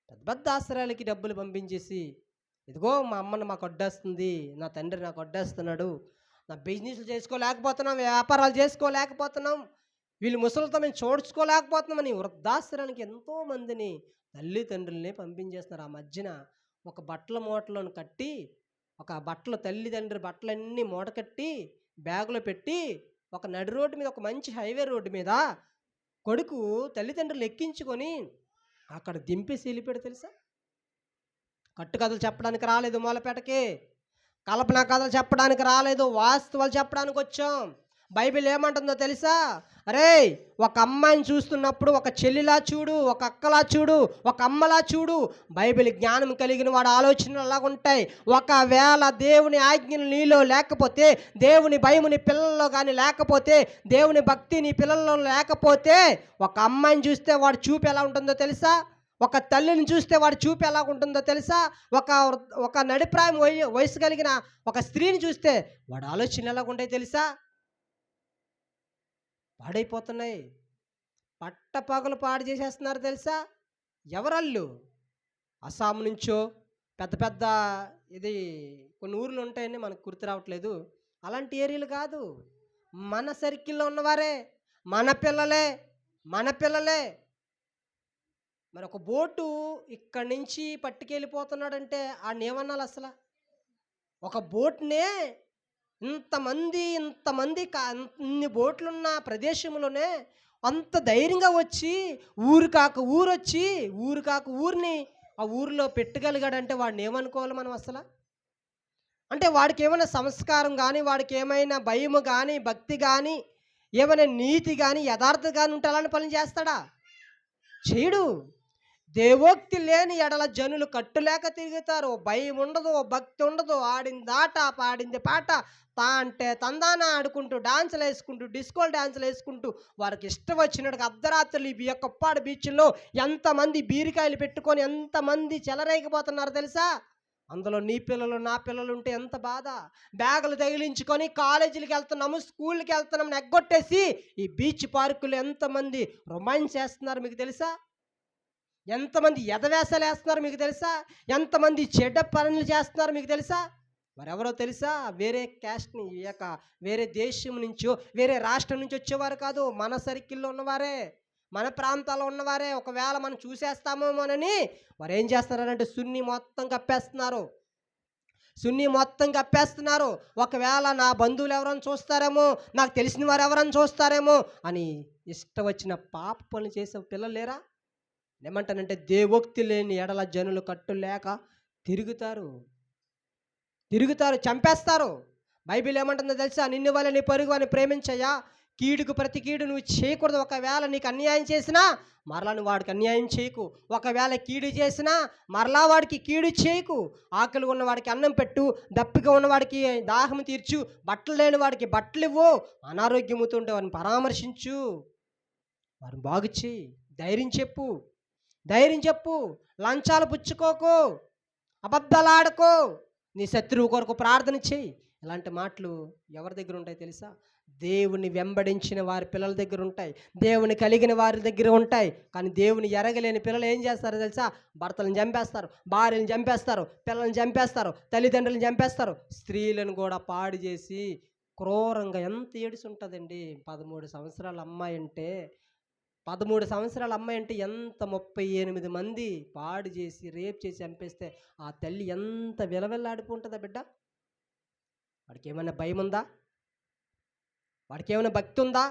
పెద్ద పెద్ద ఆశ్రయాలకి డబ్బులు పంపించేసి, ఇదిగో మా అమ్మని మాకు అడ్డేస్తుంది, నా తండ్రి నాకు అడ్డేస్తున్నాడు, నా బిజినెస్లు చేసుకోలేకపోతున్నాం, వ్యాపారాలు చేసుకోలేకపోతున్నాం, వీళ్ళు ముసలితో మేము చూడ్చుకోలేకపోతున్నామని వృద్ధాశ్రయానికి ఎంతోమందిని తల్లిదండ్రులనే పంపించేస్తున్నారు. ఆ మధ్యన ఒక బట్టల మూటలను కట్టి, ఒక బట్టలు తల్లిదండ్రుల బట్టలన్నీ మూట కట్టి బ్యాగులో పెట్టి, ఒక నడి రోడ్డు మీద, ఒక మంచి హైవే రోడ్డు మీద కొడుకు తల్లిదండ్రులు ఎక్కించుకొని అక్కడ దింపేసి వెళ్ళిపోయాడు తెలుసా. కట్టుకథలు చెప్పడానికి రాలేదు మూలపేటకి, కల్పనా కథలు చెప్పడానికి రాలేదు, వాస్తవాలు చెప్పడానికి వచ్చాం. బైబిల్ ఏమంటుందో తెలుసా, అరే ఒక అమ్మాయిని చూస్తున్నప్పుడు ఒక చెల్లిలా చూడు, ఒక అక్కలా చూడు, ఒక అమ్మలా చూడు. బైబిల్ జ్ఞానం కలిగిన వాడు ఆలోచనలు అలాగుంటాయి. ఒకవేళ దేవుని ఆజ్ఞలు నీలో లేకపోతే, దేవుని భయము నీ పిల్లల్లో కానీ లేకపోతే, దేవుని భక్తి నీ పిల్లల్లో లేకపోతే, ఒక అమ్మాయిని చూస్తే వాడు చూపు ఎలా ఉంటుందో తెలుసా, ఒక తల్లిని చూస్తే వాడి చూపు ఎలా ఉంటుందో తెలుసా, ఒక నడిప్రాయం వయసు కలిగిన ఒక స్త్రీని చూస్తే వాడు ఆలోచనలు ఎలా ఉంటాయి తెలుసా. పాడైపోతున్నాయి, పట్టపగలు పాడు చేసేస్తున్నారు తెలుసా. ఎవరళ్ళు? అస్సాం నుంచో పెద్ద పెద్ద ఇది కొన్ని ఊర్లు ఉంటాయని మనకు గుర్తు రావట్లేదు, అలాంటి ఏరియాలు కాదు, మన సర్కిల్లో ఉన్నవారే, మన పిల్లలే. మరి ఒక బోటు ఇక్కడి నుంచి పట్టుకెళ్ళిపోతున్నాడంటే ఆడిని ఏమన్నాలి అసలు? ఒక బోట్నే ఇంతమంది ఇన్ని బోట్లున్న ప్రదేశంలోనే అంత ధైర్యంగా వచ్చి ఊరు కాక ఊరిని ఆ ఊరిలో పెట్టగలిగాడంటే వాడిని ఏమనుకోవాలి మనం అసలు? అంటే వాడికి ఏమైనా సంస్కారం కానీ, వాడికి ఏమైనా భయము కానీ, భక్తి కానీ, ఏమైనా నీతి కానీ, యథార్థం కానీ ఉంటే అలాంటి పనులు చేస్తాడా? చేయడు. దేవోక్తి లేని ఎడల జనులు కట్టులేక తిరుగుతారు, భయం ఉండదు, భక్తి ఉండదు, ఆడింది ఆట పాడింది పాట, తా అంటే తందాన ఆడుకుంటూ, డాన్సులు వేసుకుంటూ, డిస్కో డాన్సులు వేసుకుంటూ, వారికి ఇష్టం వచ్చినట్టుగా అర్ధరాత్రులు ఈ కొప్పాడు బీచ్లో ఎంతమంది బీరికాయలు పెట్టుకొని ఎంతమంది చెలరేగిపోతున్నారు తెలుసా. అందులో నీ పిల్లలు నా పిల్లలు ఉంటే ఎంత బాధ. బ్యాగులు తగిలించుకొని కాలేజీలకు వెళ్తున్నాము, స్కూల్కి వెళ్తున్నాము ఎగ్గొట్టేసి ఈ బీచ్ పార్కులు ఎంతమంది రొమాన్స్ చేస్తున్నారు మీకు తెలుసా. ఎంతమంది ఎదవేసాలు వేస్తున్నారు మీకు తెలుసా. ఎంతమంది చెడ్డ పనులు చేస్తున్నారు మీకు తెలుసా. మరెవరో తెలుసా, వేరే క్యాస్ట్ని, వేరే దేశం నుంచో వేరే రాష్ట్రం నుంచి వచ్చేవారు కాదు, మన సర్కిల్లో ఉన్నవారే, మన ప్రాంతాల్లో ఉన్నవారే. ఒకవేళ మనం చూసేస్తామోనని వారు ఏం చేస్తున్నారంటే సున్ని మొత్తం కప్పేస్తున్నారు. ఒకవేళ నా బంధువులు ఎవరైనా చూస్తారేమో, నాకు తెలిసిన వారు ఎవరైనా చూస్తారేమో అని ఇష్టం వచ్చిన పాప పనులు చేసే పిల్లలు లేరా. ఏమంటానంటే దేవోక్తి లేని ఎడల జనులు కట్టులేక తిరుగుతారు, చంపేస్తారు. బైబిల్ ఏమంటుందో తెలుసా, నిన్ను వల్ల నీ పొరుగు అని ప్రేమించయ్యా, కీడుకు ప్రతి కీడు నువ్వు చేయకూడదు. ఒకవేళ నీకు అన్యాయం చేసినా మరలా నువ్వు వాడికి అన్యాయం చేయకు. ఒకవేళ కీడు చేసినా మరలా వాడికి కీడు చేయకు. ఆకలి ఉన్నవాడికి అన్నం పెట్టు, దప్పిగా ఉన్నవాడికి దాహం తీర్చు, బట్టలు లేని వాడికి బట్టలు ఇవ్వు, అనారోగ్యముతో ఉంటే వారిని పరామర్శించు, వారిని బాగు చేయి, ధైర్యం చెప్పు, లంచాలు పుచ్చుకోకు, అబద్ధాలు ఆడుకో, నీ శత్రువు కొరకు ప్రార్థన చేయి, ఇలాంటి మాటలు ఎవరి దగ్గర ఉంటాయి తెలుసా? దేవుని వెంబడించిన వారి పిల్లల దగ్గర ఉంటాయి, దేవుని కలిగిన వారి దగ్గర ఉంటాయి. కానీ దేవుని ఎరగలేని పిల్లలు ఏం చేస్తారో తెలుసా? భర్తలను చంపేస్తారు, భార్యలను చంపేస్తారు, పిల్లల్ని చంపేస్తారు, తల్లిదండ్రులను చంపేస్తారు, స్త్రీలను కూడా పాడు చేసి క్రూరంగా. ఎంత ఏడుసు ఉంటుందండి 13 సంవత్సరాల అమ్మాయి అంటే. 13 సంవత్సరాల అమ్మాయి అంటే ఎంత 38 మంది పాడు చేసి రేప్ చేసి చంపేస్తే ఆ తల్లి ఎంత విలవిల్లాడిపోతుందా బిడ్డ? వాడికి ఏమైనా భయం ఉందా? వాడికి ఏమైనా భక్తి ఉందా?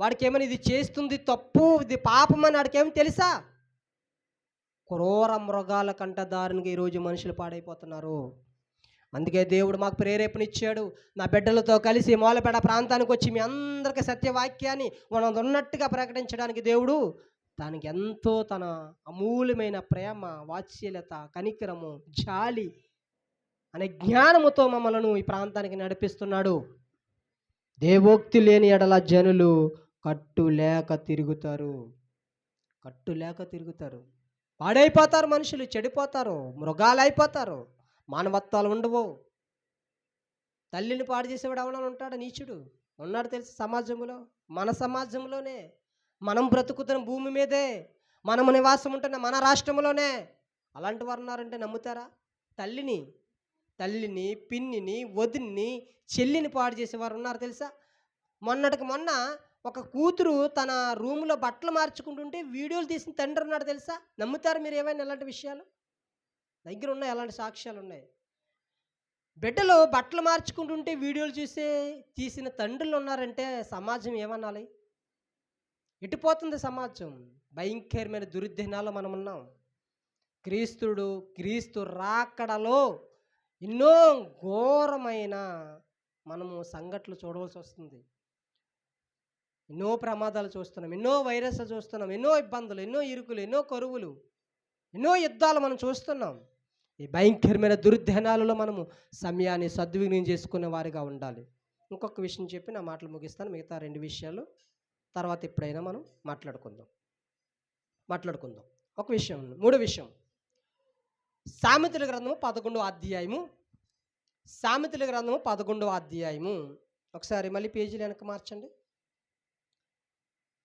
వాడికి ఏమైనా ఇది చేస్తుంది తప్పు, ఇది పాపం అని వాడికి ఏమి తెలుసా? క్రూర మృగాల కంట దారుణంగా ఈరోజు మనుషులు పాడైపోతున్నారు. అందుకే దేవుడు మాకు ప్రేరేపణ ఇచ్చాడు. నా బిడ్డలతో కలిసి మూలపేట ప్రాంతానికి వచ్చి మీ అందరికీ సత్యవాక్యాన్ని మనం ఉన్నట్టుగా ప్రకటించడానికి దేవుడు దానికి ఎంతో తన అమూల్యమైన ప్రేమ, వాత్సల్యత, కనికరము, జాలి అనే జ్ఞానముతో మమ్మలను ఈ ప్రాంతానికి నడిపిస్తున్నాడు. దేవోక్తి లేని ఎడల జనులు కట్టులేక తిరుగుతారు. పాడైపోతారు, మనుషులు చెడిపోతారు, మృగాలు అయిపోతారు, మానవత్వాలు ఉండవు. తల్లిని పాడు చేసేవాడు ఎవడన్నా ఉంటాడు? నీచుడు ఉన్నాడు తెలుసు సమాజంలో. మన సమాజంలోనే, మనం బ్రతుకుతున్న భూమి మీదే, మనము నివాసం ఉంటున్న మన రాష్ట్రంలోనే అలాంటి వారు ఉన్నారంటే నమ్ముతారా? తల్లిని, పిన్నిని, వదిన్ని, చెల్లిని పాడు చేసేవారు ఉన్నారు తెలుసా? మొన్నటికి మొన్న ఒక కూతురు తన రూమ్లో బట్టలు మార్చుకుంటుంటే వీడియోలు తీసిన తండ్రి ఉన్నాడు తెలుసా? నమ్ముతారు మీరు ఏమైనా ఇలాంటి విషయాలు? దగ్గర ఉన్నాయి, అలాంటి సాక్ష్యాలు ఉన్నాయి. బిడ్డలు బట్టలు మార్చుకుంటుంటే వీడియోలు తీసిన తండ్రులు ఉన్నారంటే సమాజం ఏమనాలి? ఎటుపోతుంది సమాజం? భయంకరమైన దుర్దినాల్లో మనం ఉన్నాం. క్రీస్తు రాకడలో ఎన్నో ఘోరమైన మనము సంఘటనలు చూడవలసి వస్తుంది. ఎన్నో ప్రమాదాలు చూస్తున్నాం, ఎన్నో వైరస్లు చూస్తున్నాం, ఎన్నో ఇబ్బందులు, ఎన్నో ఇరుకులు, ఎన్నో కరువులు, ఎన్నో యుద్ధాలు మనం చూస్తున్నాం. ఈ భయంకరమైన దుర్దినాలలో మనము సమయాన్ని సద్వినియోగం చేసుకునే వారిగా ఉండాలి. ఇంకొక విషయం చెప్పి నా మాటలు ముగిస్తాను. మిగతా 2 విషయాలు తర్వాత ఎప్పుడైనా మనం మాట్లాడుకుందాం. ఒక విషయం, 3వ విషయం, సామెతల గ్రంథము 11వ అధ్యాయము. ఒకసారి మళ్ళీ పేజీలు వెనక్కి మార్చండి.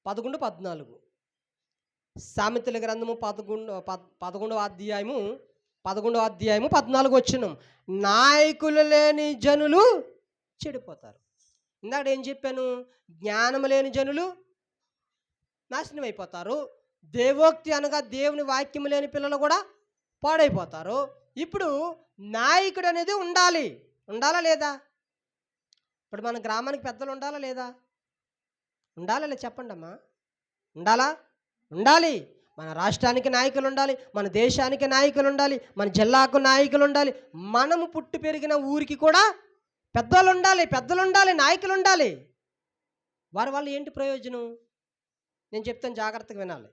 11, 14. సామెతల గ్రంథము 11వ అధ్యాయము 14 వచనం. నాయకులు లేని జనులు చెడిపోతారు. ఇందాక ఏం చెప్పాను? జ్ఞానం లేని జనులు నాశనం అయిపోతారు. దేవోక్తి అనగా దేవుని వాక్యం లేని పిల్లలు కూడా పాడైపోతారు. ఇప్పుడు నాయకుడు అనేది ఉండాలా లేదా? ఇప్పుడు మన గ్రామానికి పెద్దలు ఉండాలా లేదా? ఉండాలా చెప్పండి అమ్మా. ఉండాలి. మన రాష్ట్రానికి నాయకులు ఉండాలి, మన దేశానికి నాయకులు ఉండాలి, మన జిల్లాకు నాయకులు ఉండాలి, మనము పుట్టి పెరిగిన ఊరికి కూడా పెద్దలు ఉండాలి, నాయకులు ఉండాలి. వారి వల్ల ఏంటి ప్రయోజనం? నేను చెప్తాను, జాగ్రత్తగా వినాలి.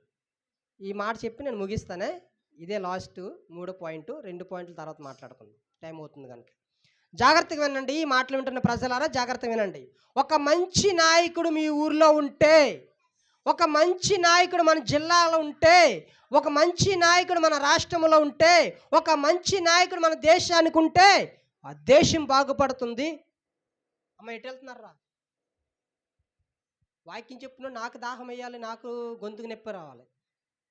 ఈ మాట చెప్పి నేను ముగిస్తానే. ఇదే లాస్ట్ 3 పాయింట్, 2 పాయింట్ల తర్వాత మాట్లాడుకుందాం, టైం అవుతుంది కనుక. జాగ్రత్తగా వినండి. ఈ మాటలు వింటున్న ప్రజలారా జాగ్రత్తగా వినండి. ఒక మంచి నాయకుడు మీ ఊర్లో ఉంటే, ఒక మంచి నాయకుడు మన జిల్లాలో ఉంటే, ఒక మంచి నాయకుడు మన రాష్ట్రంలో ఉంటే, ఒక మంచి నాయకుడు మన దేశానికి ఉంటే ఆ దేశం బాగుపడుతుంది. అమ్మ ఎటు వెళ్తున్నారా? వాక్యం చెప్పున నాకు దాహం వేయాలి, నాకు గొంతుకు నొప్పి రావాలి.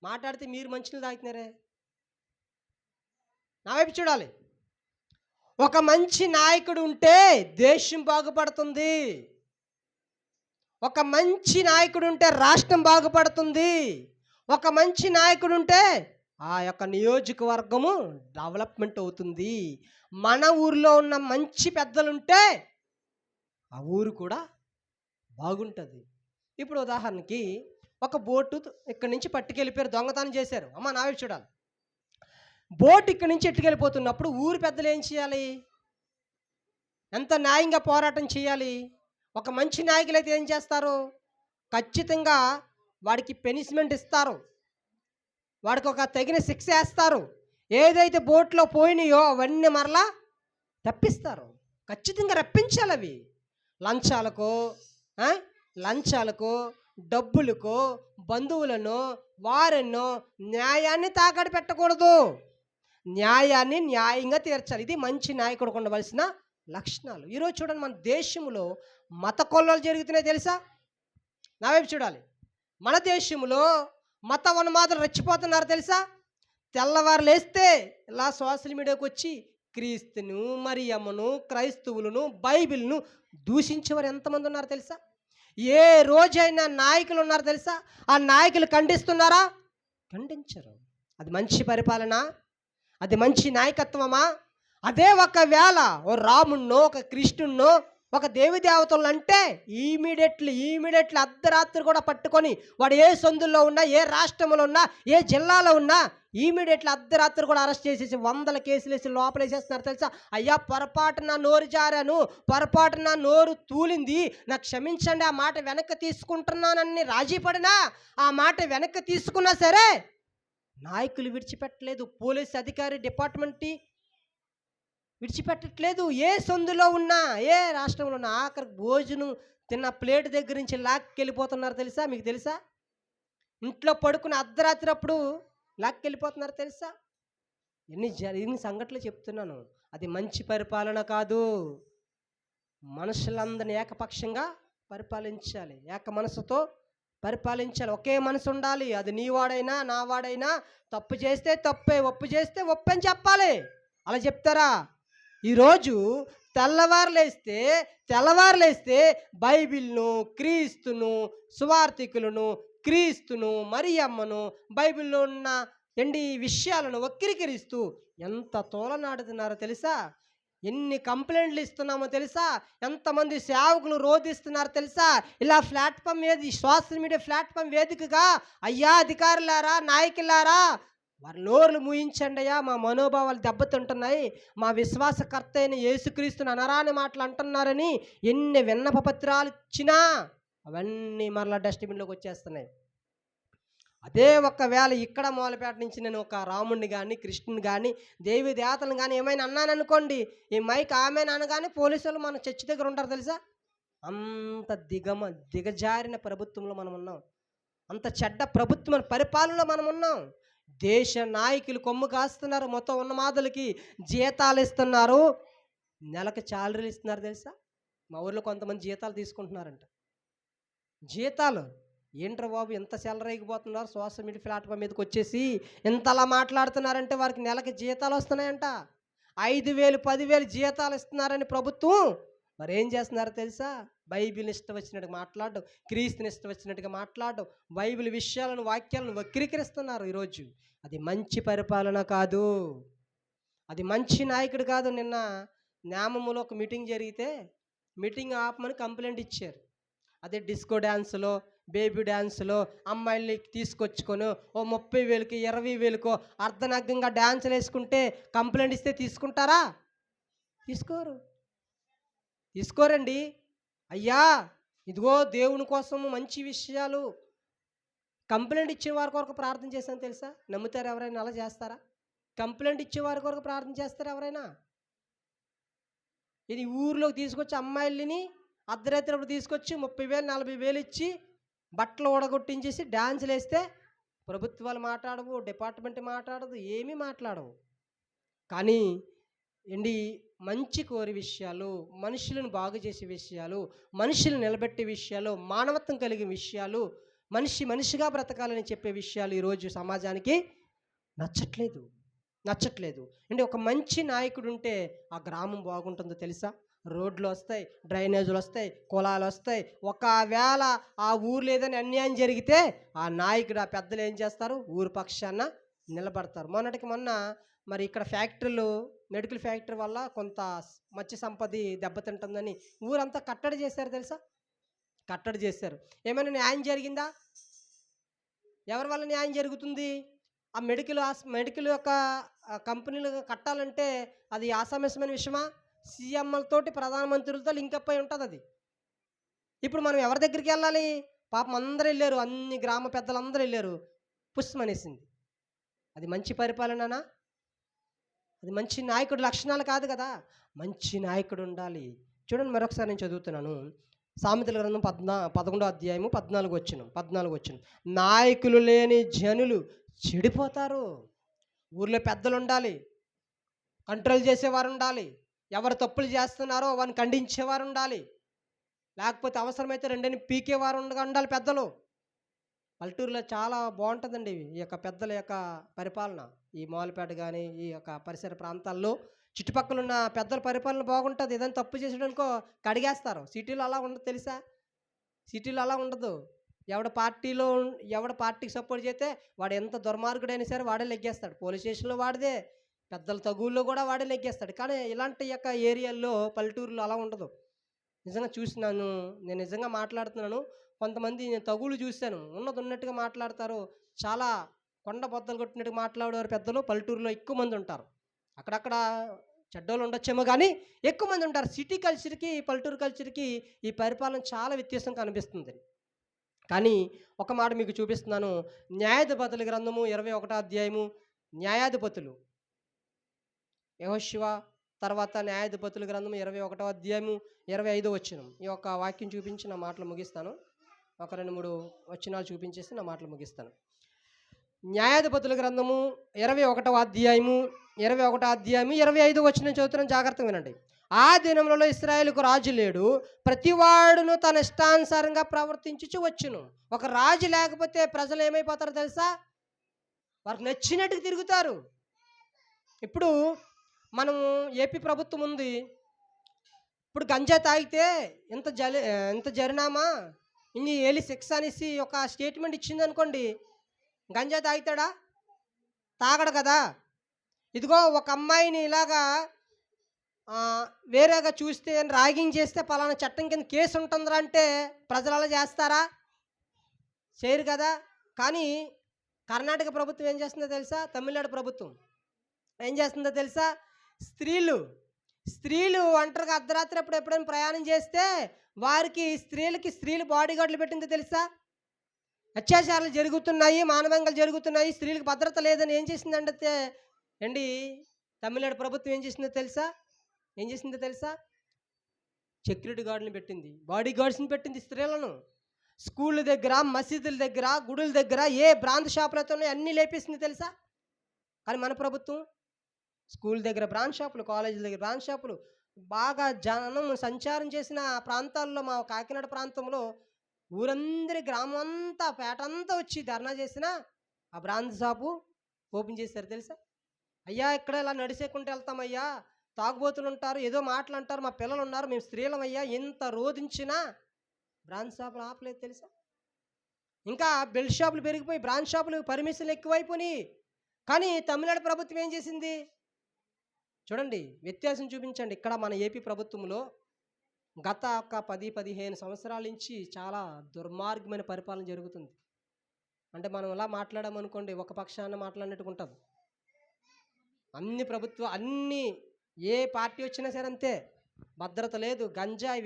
మాట్లాడితే మీరు మంచినీళ్ళు తాగుతున్నారే. నా వైపు చూడాలి. ఒక మంచి నాయకుడు ఉంటే దేశం బాగుపడుతుంది. ఒక మంచి నాయకుడు ఉంటే రాష్ట్రం బాగుపడుతుంది. ఒక మంచి నాయకుడు ఉంటే ఆ యొక్క నియోజకవర్గము డెవలప్మెంట్ అవుతుంది. మన ఊరిలో ఉన్న మంచి పెద్దలుంటే ఆ ఊరు కూడా బాగుంటుంది. ఇప్పుడు ఉదాహరణకి ఒక బోటు ఇక్కడి నుంచి పట్టుకెళ్ళిపోయారు, దొంగతనం చేశారు. అమ్మ నా వైపు చూడాలి. బోటు ఇక్కడి నుంచి ఎట్టుకెళ్ళిపోతున్నప్పుడు ఊరు పెద్దలు ఏం చేయాలి? ఎంత న్యాయంగా పోరాటం చేయాలి. ఒక మంచి నాయకులు అయితే ఏం చేస్తారు? ఖచ్చితంగా వాడికి పనిష్మెంట్ ఇస్తారు, వాడికి ఒక తగిన శిక్ష వేస్తారు. ఏదైతే బోట్లో పోయినాయో అవన్నీ మరలా తప్పిస్తారు. ఖచ్చితంగా రప్పించాలి. అవి లంచాలకు, డబ్బులకు, బంధువులను, వారెన్నో న్యాయాన్ని తాకట్టు పెట్టకూడదు. న్యాయాన్ని న్యాయంగా తీర్చాలి. ఇది మంచి నాయకుడికి ఉండవలసిన లక్షణాలు. ఈరోజు చూడండి, మన దేశంలో మత కొల్లలు జరుగుతున్నాయి తెలుసా? నా వైపు చూడాలి. మన దేశంలో మత ఉన్మాదులు రెచ్చిపోతున్నారు తెలుసా? తెల్లవారు లేస్తే ఇలా సోషల్ మీడియాకి వచ్చి క్రీస్తును, మరియమ్మను, క్రైస్తవులను, బైబిల్ను దూషించేవారు ఎంతమంది ఉన్నారు తెలుసా? ఏ రోజైనా నాయకులు ఉన్నారు తెలుసా? ఆ నాయకులు ఖండిస్తున్నారా? ఖండించరు. అది మంచి పరిపాలన? అది మంచి నాయకత్వమా? అదే ఒకవేళ ఓ రాముణ్ణో, ఒక కృష్ణున్నో, ఒక దేవతలను అంటే ఇమీడియట్లీ అర్ధరాత్రి కూడా పట్టుకొని, వాడు ఏ సందుల్లో ఉన్నా, ఏ రాష్ట్రంలో ఉన్నా, ఏ జిల్లాలో ఉన్నా ఇమీడియట్లీ అర్ధరాత్రి కూడా అరెస్ట్ చేసేసి 100 కేసులు వేసి లోపలేసేస్తున్నారు తెలుసా? అయ్యా, పొరపాటున నోరు జారాను, పొరపాటున నోరు తూలింది, నాకు క్షమించండి, ఆ మాట వెనక్కి తీసుకుంటున్నానని రాజీ పడినా, ఆ మాట వెనక్కి తీసుకున్నా సరే నాయకులు విడిచిపెట్టలేదు, పోలీస్ అధికారి డిపార్ట్మెంట్ విడిచిపెట్టట్లేదు. ఏ సందులో ఉన్నా, ఏ రాష్ట్రంలో ఉన్నా, ఆఖరికి భోజనం తిన్న ప్లేట్ దగ్గర నుంచి లాక్కెళ్ళిపోతున్నారు తెలుసా? మీకు తెలుసా? ఇంట్లో పడుకుని అర్ధరాత్రి అప్పుడు లాక్కెళ్ళిపోతున్నారు తెలుసా? ఎన్ని సంఘటనలు చెప్తున్నాను. అది మంచి పరిపాలన కాదు. మనుషులందరినీ ఏకపక్షంగా పరిపాలించాలి, ఏక మనసుతో పరిపాలించాలి. ఒకే మనసు ఉండాలి. అది నీ వాడైనా నా వాడైనా తప్పు చేస్తే తప్పే, ఒప్పు చేస్తే ఒప్పు అని చెప్పాలి. అలా చెప్తారా? ఈరోజు తెల్లవారులేస్తే బైబిల్ను, క్రీస్తును, సువార్థికులను, క్రీస్తును, మరియమ్మను, బైబిల్లో ఉన్న విషయాలను వక్రీకరిస్తూ ఎంత తోలనాడుతున్నారో తెలుసా? ఎన్ని కంప్లైంట్లు ఇస్తున్నామో తెలుసా? ఎంతమంది సేవకులు రోధిస్తున్నారు తెలుసా? ఇలా ప్లాట్ఫామ్ సోషల్ మీడియా ప్లాట్ఫామ్ వేదికగా, అయ్యా అధికారులారా, నాయకులారా, వారి నోరులు మూయించండి అయ్యా, మా మనోభావాలు దెబ్బతింటున్నాయి, మా విశ్వాసకర్త అయిన యేసుక్రీస్తుని అనరాని మాటలు అంటున్నారని ఎన్ని విన్నప పత్రాలు ఇచ్చినా అవన్నీ మరలా డస్ట్బిన్లోకి వచ్చేస్తున్నాయి. అదే ఒకవేళ ఇక్కడ మూలపేట నుంచి నేను ఒక రాముడిని కానీ, కృష్ణుని కానీ, దేవి దేవతలను కానీ ఏమైనా అన్నాననుకోండి, ఈ మైక్ ఆమె అనగానే పోలీసులు మన చర్చి దగ్గర ఉంటారు తెలుసా? అంత దిగజారిన ప్రభుత్వంలో మనం ఉన్నాం. అంత చెడ్డ ప్రభుత్వం పరిపాలనలో మనం ఉన్నాం. దేశ నాయకులు కొమ్ము కాస్తున్నారు, మొత్తం ఉన్నమాదులకి జీతాలు ఇస్తున్నారు, నెలకు శాలరీలు ఇస్తున్నారు తెలుసా? మా ఊర్లో కొంతమంది జీతాలు తీసుకుంటున్నారంట. జీతాలు ఏంట్రా బాబు, ఎంత శాలరీ అయిపోతున్నారు? సోషల్ మీడియా ప్లాట్ఫామ్ మీదకి వచ్చేసి ఎంతలా మాట్లాడుతున్నారంటే వారికి నెలకి జీతాలు వస్తున్నాయంట. 5,000 10,000 జీతాలు ఇస్తున్నారని ప్రభుత్వం మరి ఏం చేస్తున్నారు తెలుసా? బైబిల్ ఇష్టం వచ్చినట్టుగా మాట్లాడడం, క్రీస్తుని ఇష్టం వచ్చినట్టుగా మాట్లాడడం, బైబిల్ విషయాలను, వాక్యాలను వక్రీకరిస్తున్నారు ఈరోజు. అది మంచి పరిపాలన కాదు, అది మంచి నాయకుడు కాదు. నిన్న న్యామములో ఒక మీటింగ్ జరిగితే మీటింగ్ ఆపమని కంప్లైంట్ ఇచ్చారు. అదే డిస్కో డ్యాన్సులో, బేబీ డ్యాన్సులో అమ్మాయిల్ని తీసుకొచ్చుకొని ఓ 30,000కి 20,000కో అర్ధనగ్నంగా డ్యాన్సులు వేసుకుంటే కంప్లైంట్ ఇస్తే తీసుకుంటారా? తీసుకోరండి. అయ్యా, ఇదిగో దేవుని కోసము మంచి విషయాలు కంప్లైంట్ ఇచ్చే వారి కొరకు ప్రార్థన చేశాను తెలుసా? నమ్ముతారు ఎవరైనా? అలా చేస్తారా? కంప్లైంట్ ఇచ్చే వారి కొరకు ప్రార్థన చేస్తారా ఎవరైనా? ఇది ఊర్లోకి తీసుకొచ్చి అమ్మాయిల్ని అర్ధరాత్రి తీసుకొచ్చి 30,000 40,000 ఇచ్చి బట్టలు ఊడగొట్టించేసి డ్యాన్సులు వేస్తే ప్రభుత్వాలు మాట్లాడవు, డిపార్ట్మెంట్ మాట్లాడదు, ఏమీ మాట్లాడవు. కానీ మంచి కోరి విషయాలు, మనుషులను బాగు చేసే విషయాలు, మనుషులను నిలబెట్టే విషయాలు, మానవత్వం కలిగే విషయాలు, మనిషిగా బ్రతకాలని చెప్పే విషయాలు ఈరోజు సమాజానికి నచ్చట్లేదు. ఒక మంచి నాయకుడు ఉంటే ఆ గ్రామం బాగుంటుందో తెలుసా? రోడ్లు వస్తాయి, డ్రైనేజీలు వస్తాయి, కులాలు వస్తాయి. ఒకవేళ ఆ ఊర్లో ఏదైనా అన్యాయం జరిగితే ఆ నాయకుడు, ఆ పెద్దలు ఏం చేస్తారు? ఊరు పక్షాన నిలబడతారు. మొన్న మరి ఇక్కడ ఫ్యాక్టరీలు, మెడికల్ ఫ్యాక్టరీ వల్ల కొంత మత్స్య సంపద దెబ్బతింటుందని ఊరంతా కట్టడి చేశారు తెలుసా? ఏమైనా న్యాయం జరిగిందా? ఎవరి వల్ల న్యాయం జరుగుతుంది? ఆ మెడికల్ యొక్క కంపెనీలు కట్టాలంటే అది ఆసామేసమైన విషయమా? సీఎంలతోటి, ప్రధానమంత్రులతో లింకప్ అయి ఉంటుంది అది. ఇప్పుడు మనం ఎవరి దగ్గరికి వెళ్ళాలి? పాపం అందరూ వెళ్ళారు, అన్ని గ్రామ పెద్దలందరూ వెళ్ళారు, పుష్మనేసింది. అది మంచి పరిపాలననా? అది మంచి నాయకుడు లక్షణాలు కాదు కదా. మంచి నాయకుడు ఉండాలి. చూడండి, మరొకసారి నేను చదువుతున్నాను. సామెతల గ్రంథం 11వ అధ్యాయము 14వ వచనం. నాయకులు లేని జనులు చెడిపోతారు. ఊర్లో పెద్దలు ఉండాలి, కంట్రోల్ చేసేవారు ఉండాలి, ఎవరు తప్పులు చేస్తున్నారో వారిని ఖండించేవారు ఉండాలి. లేకపోతే అవసరమైతే రెండని పీకేవారు ఉండాలి పెద్దలు. పల్లెటూరులో చాలా బాగుంటుందండి ఈ యొక్క పెద్దల యొక్క పరిపాలన. ఈ మూలపేట కానీ ఈ యొక్క పరిసర ప్రాంతాల్లో చుట్టుపక్కల ఉన్న పెద్దల పరిపాలన బాగుంటుంది. ఏదైనా తప్పు చేసాడనుకో కడిగేస్తారు. సిటీలో అలా ఉండదు తెలుసా? సిటీలో అలా ఉండదు. ఎవడ పార్టీకి సపోర్ట్ చేస్తే వాడు ఎంత దుర్మార్గుడైనా సరే వాడే లెగ్గేస్తాడు. పోలీస్ స్టేషన్లో వాడిదే, పెద్దల తగుల్లో కూడా వాడే లెగ్గేస్తాడు. కానీ ఇలాంటి యొక్క ఏరియాల్లో పల్లెటూరులో అలా ఉండదు. నిజంగా చూసినాను, నేను నిజంగా మాట్లాడుతున్నాను. కొంతమంది నేను తగులు చూశాను, ఉన్నది ఉన్నట్టుగా మాట్లాడతారు. చాలా కొండ బద్దలు కొట్టినట్టుగా మాట్లాడేవారు పెద్దలు పల్లెటూరులో ఎక్కువ మంది ఉంటారు. అక్కడక్కడ చెడ్డోళ్ళు ఉండొచ్చేమో కానీ ఎక్కువ మంది ఉంటారు. సిటీ కల్చర్కి పల్లెటూరు కల్చర్కి ఈ పరిపాలన చాలా వ్యత్యాసం కనిపిస్తుంది. కానీ ఒక మాట మీకు చూపిస్తున్నాను. న్యాయాధిపతుల గ్రంథము 21వ అధ్యాయము, న్యాయాధిపతులు యెహోషువ తర్వాత న్యాయాధిపతుల గ్రంథము 21వ అధ్యాయము 25వ వచనం. ఈ యొక్క వాక్యం చూపించి నా మాటలు ముగిస్తాను. ఒక 2-3 వచనాలు చూపించేసి నా మాటలు ముగిస్తాను. న్యాయాధిపతుల గ్రంథము 21వ అధ్యాయము 25వ వచనం చదువుతున్నాను, జాగ్రత్తగా వినండి. ఆ దినములలో ఇశ్రాయేలుకు రాజు లేడు, ప్రతివాడును తన ఇష్టానుసారంగా ప్రవర్తించుచు వచ్చును. ఒక రాజు లేకపోతే ప్రజలు ఏమైపోతారో తెలుసా? వారికి నచ్చినట్టుగా తిరుగుతారు. ఇప్పుడు మనం ఏపీ ప్రభుత్వం ఉంది. ఇప్పుడు గంజా తాగితే ఎంత జరినామా ఇన్ని ఏలి శిక్ష అనేసి ఒక స్టేట్మెంట్ ఇచ్చింది అనుకోండి, గంజా తాగుతాడా? తాగడు కదా. ఇదిగో ఒక అమ్మాయిని ఇలాగా వేరేగా చూస్తే ర్యాగింగ్ చేస్తే పలానా చట్టం కింద కేసు ఉంటుందిరా అంటే ప్రజలు అలా చేస్తారా? చేయరు కదా. కానీ కర్ణాటక ప్రభుత్వం ఏం చేస్తుందో తెలుసా? తమిళనాడు ప్రభుత్వం ఏం చేస్తుందో తెలుసా? స్త్రీలు ఒంటరిగా అర్ధరాత్రి ఎప్పుడైనా ప్రయాణం చేస్తే వారికి స్త్రీలు బాడీ గార్డులు పెట్టిందో తెలుసా? అత్యాచారాలు జరుగుతున్నాయి, మానభంగాలు జరుగుతున్నాయి, స్త్రీలకు భద్రత లేదని ఏం చేసిందంటే తమిళనాడు ప్రభుత్వం ఏం చేసిందో తెలుసా? సెక్యూరిటీ గార్డుని పెట్టింది, బాడీ గార్డ్స్ని పెట్టింది. స్త్రీలను స్కూళ్ళ దగ్గర, మసీదుల దగ్గర, గుడుల దగ్గర ఏ బ్రాండ్ షాపులతో అన్నీ లేపేసింది తెలుసా? కానీ మన ప్రభుత్వం స్కూల్ దగ్గర బ్రాండ్ షాపులు, కాలేజీల దగ్గర బ్రాండ్ షాపులు, బాగా జనం సంచారం చేసిన ప్రాంతాల్లో, మా కాకినాడ ప్రాంతంలో ఊరందరి గ్రామం అంతా పేట అంతా వచ్చి ధర్నా చేసిన ఆ బ్రాండ్ షాపు ఓపెన్ చేశారు తెలుసా? అయ్యా ఇక్కడ ఇలా నడిచేకుంటూ వెళ్తామయ్యా, తాగుబోతులు ఉంటారు, ఏదో మాటలు అంటారు, మా పిల్లలు ఉన్నారు, మేము స్త్రీలం అయ్యా, ఎంత రోధించినా బ్రాండ్ షాపులు ఆపలేదు తెలుసా? ఇంకా బెల్ట్ షాపులు పెరిగిపోయి బ్రాండ్ షాపులు పర్మిషన్లు ఎక్కువైపోయినాయి. కానీ తమిళనాడు ప్రభుత్వం ఏం చేసింది? చూడండి, వ్యత్యాసం చూపించండి. ఇక్కడ మన ఏపీ ప్రభుత్వంలో గత ఒక 10-15 సంవత్సరాల నుంచి చాలా దుర్మార్గమైన పరిపాలన జరుగుతుంది. అంటే మనం ఎలా మాట్లాడామనుకోండి, ఒక పక్షాన మాట్లాడినట్టుగా ఉంటుంది. అన్ని ఏ పార్టీ వచ్చినా సరే అంతే, భద్రత లేదు.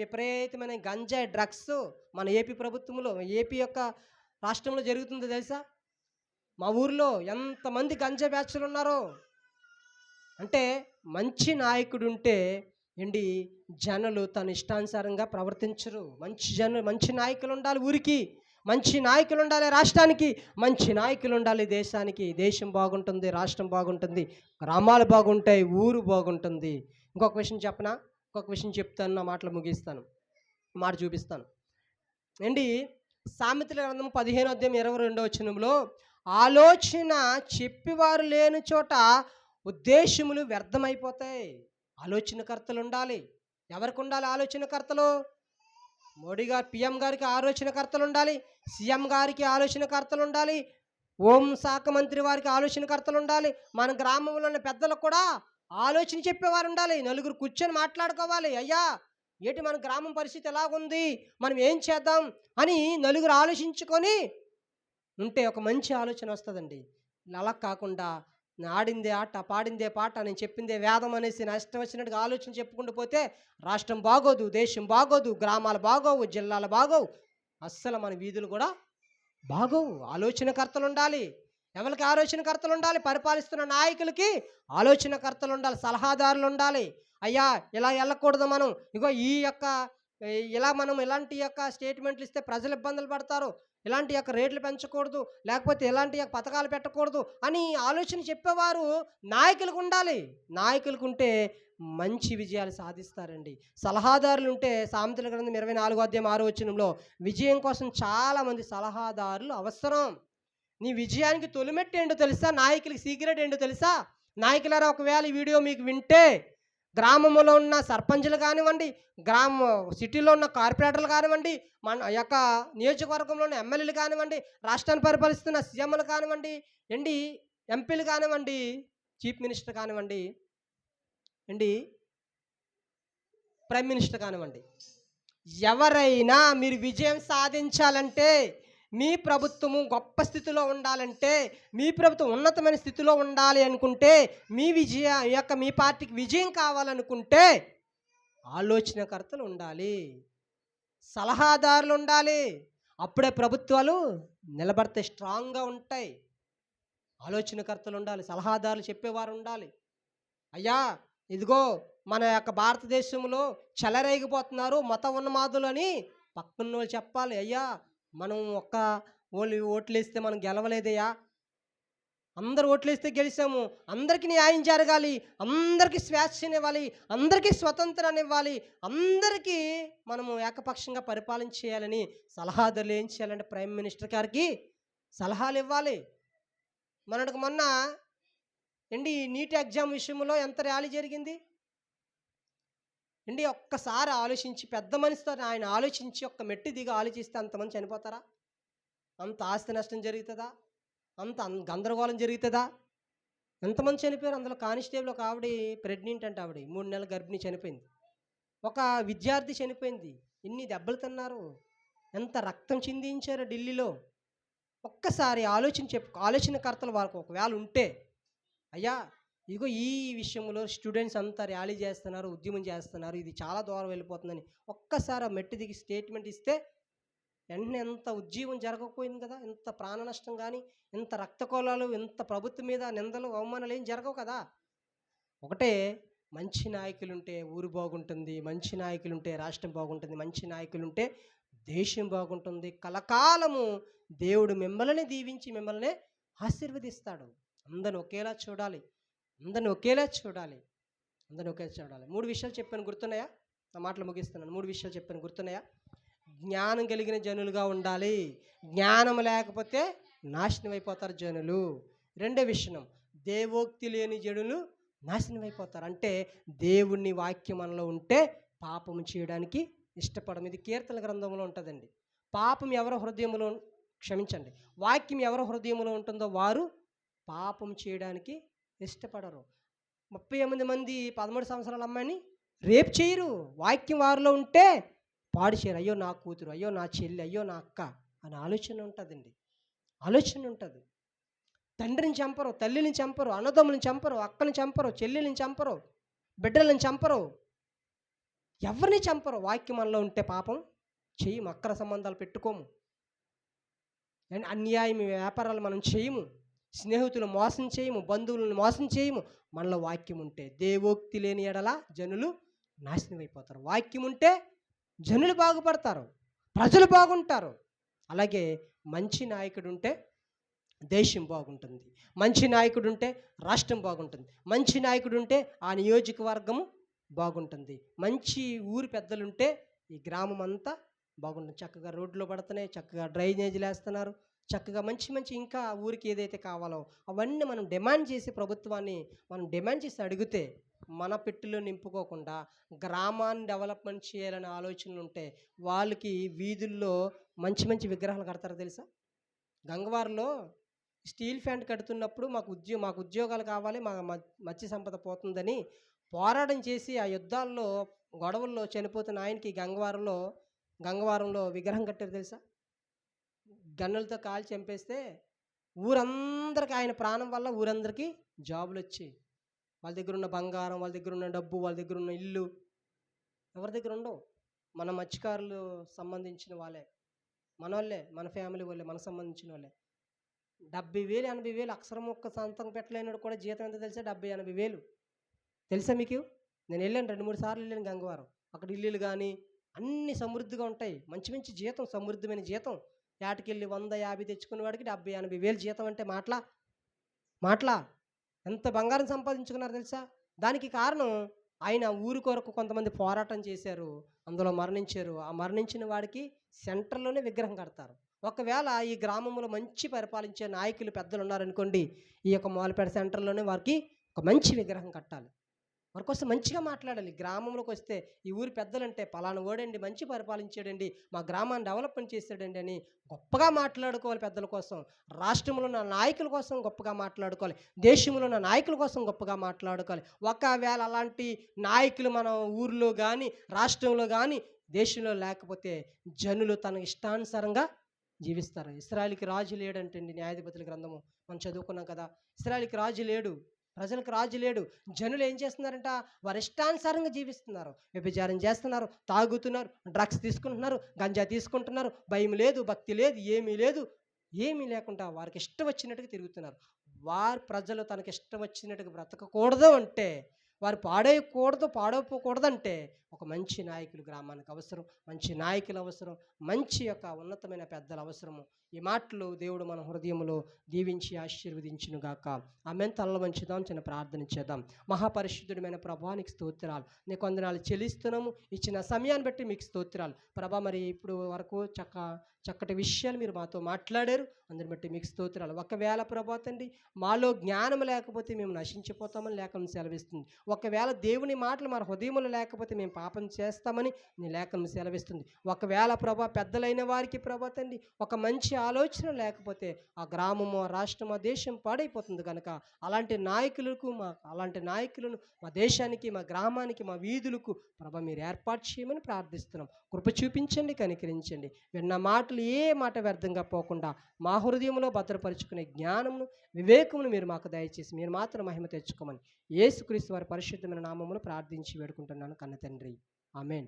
విపరీతమైన గంజాయి డ్రగ్స్ మన ఏపీ ప్రభుత్వంలో, ఏపీ యొక్క రాష్ట్రంలో జరుగుతుందో తెలుసా? మా ఊర్లో ఎంతమంది గంజాయి బ్యాచ్లు ఉన్నారో. అంటే మంచి నాయకుడు ఉంటే జనులు తన ఇష్టానుసారంగా ప్రవర్తించరు. మంచి నాయకులు ఉండాలి ఊరికి, మంచి నాయకులు ఉండాలి రాష్ట్రానికి, మంచి నాయకులు ఉండాలి దేశానికి. దేశం బాగుంటుంది, రాష్ట్రం బాగుంటుంది, గ్రామాలు బాగుంటాయి, ఊరు బాగుంటుంది. ఇంకొక విషయం చెప్తాను, నా మాటలు ముగిస్తాను, మాట చూపిస్తాను. సామెతల గ్రంథం 15వ అధ్యాయం 22వ వచనంలో, ఆలోచన చెప్పేవారు లేని చోట ఉద్దేశములు వ్యర్థమైపోతాయి. ఆలోచనకర్తలు ఉండాలి. ఎవరికి ఉండాలి ఆలోచనకర్తలు? మోడీ గారు, పిఎం గారికి ఆలోచనకర్తలు ఉండాలి, సీఎం గారికి ఆలోచనకర్తలు ఉండాలి, హోం శాఖ మంత్రి వారికి ఆలోచనకర్తలు ఉండాలి, మన గ్రామంలో ఉన్న పెద్దలకు కూడా ఆలోచన చెప్పేవారు ఉండాలి. నలుగురు కూర్చొని మాట్లాడుకోవాలి. అయ్యా ఏంటి మన గ్రామం పరిస్థితి ఎలాగుంది, మనం ఏం చేద్దాం అని నలుగురు ఆలోచించుకొని ఉంటే ఒక మంచి ఆలోచన వస్తుందండి. అలా కాకుండా ఆడిందే ఆట, పాడిందే పాట, నేను చెప్పిందే వేదం అనేసి నష్టం వచ్చినట్టుగా ఆలోచన చెప్పుకుంటూ పోతే రాష్ట్రం బాగోదు, దేశం బాగోదు, గ్రామాలు బాగోవు, జిల్లాలు బాగోవు, అస్సలు మన వీధులు కూడా బాగోవు. ఆలోచనకర్తలు ఉండాలి. ఎవరికి ఆలోచనకర్తలు ఉండాలి? పరిపాలిస్తున్న నాయకులకి ఆలోచనకర్తలు ఉండాలి, సలహాదారులు ఉండాలి. అయ్యా ఇలా వెళ్ళకూడదు, మనం మనం ఇలాంటి స్టేట్మెంట్లు ఇస్తే ప్రజలు ఇబ్బందులు పడతారు, ఇలాంటి రేట్లు పెంచకూడదు, లేకపోతే ఇలాంటి పథకాలు పెట్టకూడదు అని ఆలోచన చెప్పేవారు నాయకులకు ఉండాలి. నాయకులకు ఉంటే మంచి విజయాలు సాధిస్తారండి. సలహాదారులు ఉంటే సామెతల గ్రంథం 24వ అధ్యాయం 6వ వచనంలో విజయం కోసం చాలామంది సలహాదారులు అవసరం. నీ విజయానికి తొలిమెట్టు ఏంటో తెలుసా? నాయకులకి సీక్రెట్ ఏంటో తెలుసా? నాయకులారా, ఒకవేళ ఈ వీడియో మీకు వింటే గ్రామంలో ఉన్న సర్పంచులు కానివ్వండి, సిటీలో ఉన్న కార్పొరేటర్లు కానివ్వండి, మన యొక్క నియోజకవర్గంలో ఉన్న ఎమ్మెల్యేలు కానివ్వండి, రాష్ట్రాన్ని పరిపాలిస్తున్న సీఎంలు కానివ్వండి, ఎంపీలు కానివ్వండి, చీఫ్ మినిస్టర్ కానివ్వండి, ప్రైమ్ మినిస్టర్ కానివ్వండి, ఎవరైనా మీరు విజయం సాధించాలంటే, మీ ప్రభుత్వము గొప్ప స్థితిలో ఉండాలంటే, మీ ప్రభుత్వం ఉన్నతమైన స్థితిలో ఉండాలి అనుకుంటే, మీ పార్టీకి విజయం కావాలనుకుంటే ఆలోచనకర్తలు ఉండాలి, సలహాదారులు ఉండాలి. అప్పుడే ప్రభుత్వాలు నిలబడతాయి, స్ట్రాంగ్గా ఉంటాయి. ఆలోచనకర్తలు ఉండాలి, సలహాదారులు చెప్పేవారు ఉండాలి. అయ్యా, ఇదిగో మన యొక్క భారతదేశంలో చెలరేగిపోతున్నారు మత ఉన్మాదులు అని పక్కన వాళ్ళు చెప్పాలి. అయ్యా, మనం ఓట్లేస్తే మనం గెలవలేదయ్యా, అందరు ఓట్లేస్తే గెలిచాము, అందరికీ న్యాయం జరగాలి, అందరికీ స్వేచ్ఛనివ్వాలి, అందరికీ స్వతంత్రాన్ని ఇవ్వాలి, అందరికీ మనము ఏకపక్షంగా పరిపాలన చేయాలని సలహాదారులు ఏం చేయాలంటే ప్రైమ్ మినిస్టర్ గారికి సలహాలు ఇవ్వాలి. మొన్న నీట్ ఎగ్జామ్ విషయంలో ఎంత ర్యాలీ జరిగింది ఒక్కసారి ఆలోచించి, పెద్ద మనిషితో ఆయన ఆలోచించి ఒక్క మెట్టి దిగి ఆలోచిస్తే అంతమంది చనిపోతారా? అంత ఆస్తి నష్టం జరుగుతుందా? అంత గందరగోళం జరుగుతుందా? ఎంతమంది చనిపోయారు? అందులో కానిస్టేబుల్ ఒక ఆవిడ ప్రెగ్నెంట్ అంటే, ఆవిడ 3 నెలల గర్భిణి చనిపోయింది. ఒక విద్యార్థి చనిపోయింది. ఎన్ని దెబ్బలు తిన్నారు, ఎంత రక్తం చిందించారు ఢిల్లీలో. ఒక్కసారి ఆలోచనకర్తలు వాళ్ళకు ఒకవేళ ఉంటే, అయ్యా ఇదిగో ఈ విషయంలో స్టూడెంట్స్ అంతా ర్యాలీ చేస్తున్నారు, ఉద్యమం చేస్తున్నారు, ఇది చాలా దూరం వెళ్ళిపోతుందని ఒక్కసారి ఆ మెట్టి దిగి స్టేట్మెంట్ ఇస్తే వెంటనే ఎంత ఉద్యమం జరగకపోయింది కదా, ఎంత ప్రాణ నష్టం కానీ, ఎంత రక్తకోలాలు, ఎంత ప్రభుత్వం మీద నిందలు అవమానాలు ఏం జరగవు కదా. ఒకటే, మంచి నాయకులుంటే ఊరు బాగుంటుంది, మంచి నాయకులుంటే రాష్ట్రం బాగుంటుంది, మంచి నాయకులుంటే దేశం బాగుంటుంది. కలకాలము దేవుడు మిమ్మల్ని దీవించి మిమ్మల్ని ఆశీర్వదిస్తాడు. అందరిని ఒకేలా చూడాలి, అందరిని ఒకేలా చూడాలి. 3 విషయాలు చెప్పాను, గుర్తున్నాయా? నా మాటలు ముగిస్తున్నాను. 3 విషయాలు చెప్పాను, గుర్తున్నాయా? జ్ఞానం కలిగిన జనులుగా ఉండాలి. జ్ఞానం లేకపోతే నాశనం అయిపోతారు జనులు. 2వ విషయం, దేవోక్తి లేని జనులు నాశనం అయిపోతారు. అంటే దేవుని వాక్యం మనలో ఉంటే పాపం చేయడానికి ఇష్టపడం. ఇది కీర్తన గ్రంథంలో ఉంటుందండి. పాపం ఎవరి హృదయంలో, క్షమించండి, వాక్యం ఎవరి హృదయంలో ఉంటుందో వారు పాపం చేయడానికి ఇష్టపడరు. 38 మంది 13 సంవత్సరాల అమ్మాయిని రేప్ చేయరు. వాక్యం వారిలో ఉంటే పాడు చేయరు. అయ్యో నా కూతురు, అయ్యో నా చెల్లి, అయ్యో నా అక్క అని ఆలోచన ఉంటుందండి. ఆలోచన ఉంటుంది. తండ్రిని చంపరు, తల్లిని చంపరు, అన్నదమ్ములను చంపరు, అక్కని చంపరు, చెల్లెల్ని చంపరు, బిడ్డలను చంపరు, ఎవరిని చంపరు. వాక్యం మనలో ఉంటే పాపం చేయము, అక్రమ సంబంధాలు పెట్టుకోము, అన్యాయం వ్యాపారాలు మనం చేయము, స్నేహితులు మోసం చేయము, బంధువులను మోసం చేయము. మనలో వాక్యం ఉంటే, దేవోక్తి లేని ఎడల జనులు నాశనం అయిపోతారు. వాక్యం ఉంటే జనులు బాగుపడతారు, ప్రజలు బాగుంటారు. అలాగే మంచి నాయకుడు ఉంటే దేశం బాగుంటుంది, మంచి నాయకుడు ఉంటే రాష్ట్రం బాగుంటుంది, మంచి నాయకుడు ఉంటే ఆ నియోజకవర్గము బాగుంటుంది, మంచి ఊరి పెద్దలుంటే ఈ గ్రామం అంతా బాగుంటుంది. చక్కగా రోడ్లు పడుతున్నాయి, చక్కగా డ్రైనేజీలు వేస్తున్నారు, చక్కగా మంచి ఇంకా ఊరికి ఏదైతే కావాలో అవన్నీ మనం డిమాండ్ చేసి, ప్రభుత్వాన్ని మనం డిమాండ్ చేసి అడిగితే, మన పెట్టెలో నింపుకోకుండా గ్రామాన్ని డెవలప్మెంట్ చేయాలనే ఆలోచనలు ఉంటే వాళ్ళకి వీధుల్లో మంచి విగ్రహాలు కడతారు తెలుసా? గంగవారిలో స్టీల్ ప్లాంట్ కడుతున్నప్పుడు మాకు ఉద్యోగాలు కావాలి, మా మత్స్య సంపద పోతుందని పోరాటం చేసి ఆ యుద్ధాల్లో గొడవల్లో చనిపోతున్న ఆయనకి గంగవారంలో విగ్రహం కట్టారు తెలుసా? గన్నులతో కాల్చి చంపేస్తే ఊరందరికీ, ఆయన ప్రాణం వల్ల ఊరందరికీ జాబులు వచ్చాయి. వాళ్ళ దగ్గర ఉన్న బంగారం, వాళ్ళ దగ్గర ఉన్న డబ్బు, వాళ్ళ దగ్గర ఉన్న ఇల్లు ఎవరి దగ్గర ఉండవు. మన మత్స్యకారులు సంబంధించిన వాళ్ళే, మన వాళ్ళే, మన ఫ్యామిలీ వాళ్ళే, మనకు సంబంధించిన వాళ్ళే. 70,000 80,000 అక్షరం ఒక్క సంతకం పెట్టలేనాడు కూడా జీతం ఎంత తెలుసా? 70,000 80,000 తెలుసా మీకు? నేను వెళ్ళాను 2-3 సార్లు వెళ్ళాను గంగవారం. అక్కడ ఇల్లులు కానీ అన్ని సమృద్ధిగా ఉంటాయి, మంచి జీతం, సమృద్ధమైన జీతం. ఏటకెళ్ళి 100-50 తెచ్చుకునే వాడికి 70,000 80,000 జీతం అంటే మాటలా? ఎంత బంగారం సంపాదించుకున్నారు తెలుసా? దానికి కారణం ఆయన ఊరి కొరకు కొంతమంది పోరాటం చేశారు. అందులో మరణించారు. ఆ మరణించిన వాడికి సెంటర్‌లోనే విగ్రహం కడతారు. ఒకవేళ ఈ గ్రామంలో మంచి పరిపాలించే నాయకులు పెద్దలున్నారనుకోండి, ఈ యొక్క మూలపేట సెంటర్‌లోనే వారికి ఒక మంచి విగ్రహం కట్టాలి. వారి కోసం మంచిగా మాట్లాడాలి. గ్రామంలోకొస్తే ఈ ఊరి పెద్దలంటే పలానా ఓడండి మంచి పరిపాలించాడండి, మా గ్రామాన్ని డెవలప్‌మెంట్ చేసాడండి అని గొప్పగా మాట్లాడుకోవాలి పెద్దల కోసం. రాష్ట్రంలో ఉన్న నాయకుల కోసం గొప్పగా మాట్లాడుకోవాలి. దేశంలో ఉన్న నాయకుల కోసం గొప్పగా మాట్లాడుకోవాలి. ఒకవేళ అలాంటి నాయకులు మన ఊర్లో గాని, రాష్ట్రంలో గాని, దేశంలో లేకపోతే జనులు తన ఇష్టానుసారంగా జీవిస్తారు. ఇశ్రాయేలుకి రాజు లేడంటండి న్యాయాధిపతుల గ్రంథము. మనం చదువుకున్నాం కదా! ఇశ్రాయేలుకి రాజు లేడు. ప్రజలకు రాజు లేడు. జనులు ఏం చేస్తున్నారంట? వారి ఇష్టానుసారంగా జీవిస్తున్నారు. వ్యభిచారం చేస్తున్నారు, తాగుతున్నారు, డ్రగ్స్ తీసుకుంటున్నారు, గంజా తీసుకుంటున్నారు. భయం లేదు, భక్తి లేదు, ఏమీ లేదు. ఏమీ లేకుండా వారికి ఇష్టం వచ్చినట్టుగా తిరుగుతున్నారు. వారి ప్రజలు తనకి ఇష్టం వచ్చినట్టుగా బ్రతకకూడదు అంటే, వారు పాడేయకూడదు, పాడైపోకూడదంటే ఒక మంచి నాయకులు గ్రామానికి అవసరం. మంచి నాయకులు అవసరం. మంచి యొక్క ఉన్నతమైన పెద్దలు అవసరము. ఈ మాటలు దేవుడు మన హృదయంలో దీవించి ఆశీర్వదించును గాక. ఆమేన్. తలలు వంచుదాం, చిన్న ప్రార్థన చేద్దాం. మహాపరిశుద్ధుడమైన ప్రభా నీకు స్తోత్రాలు. నీకు వందనాలు చెల్లిస్తున్నాము. ఇచ్చిన సమయాన్ని బట్టి మీకు స్తోత్రాలు. ప్రభా మరి ఇప్పుడు వరకు చక్కటి విషయాలు మీరు మాతో మాట్లాడారు. అందుని బట్టి మీకు స్తోత్రాలు. ఒకవేళ ప్రభా తండ్రి మాలో జ్ఞానం లేకపోతే మేము నశించిపోతామని లేఖనం సెలవిస్తుంది. ఒకవేళ దేవుని మాటలు మన హృదయంలో లేకపోతే మేము పాపం చేస్తామని నీ లేఖనం సెలవిస్తుంది. ఒకవేళ ప్రభా పెద్దలైన వారికి ప్రభా తండ్రి ఒక మంచి ఆలోచన లేకపోతే ఆ గ్రామము, ఆ రాష్ట్రం, ఆ దేశం పాడైపోతుంది కనుక అలాంటి నాయకులను మా దేశానికి, మా గ్రామానికి, మా వీధులకు ప్రభా మీరు ఏర్పాటు చేయమని ప్రార్థిస్తున్నాం. కృప చూపించండి, కనికరించండి. విన్న మాటలు ఏ మాట వ్యర్థంగా పోకుండా మా హృదయంలో భద్రపరుచుకునే జ్ఞానమును, వివేకమును మీరు మాకు దయచేసి మీరు మాత్రం మహిమ తెచ్చుకోమని యేసుక్రీస్తు వారి పరిశుద్ధమైన నామమును ప్రార్థించి వేడుకుంటున్నాను కన్న తండ్రి. ఆమేన్.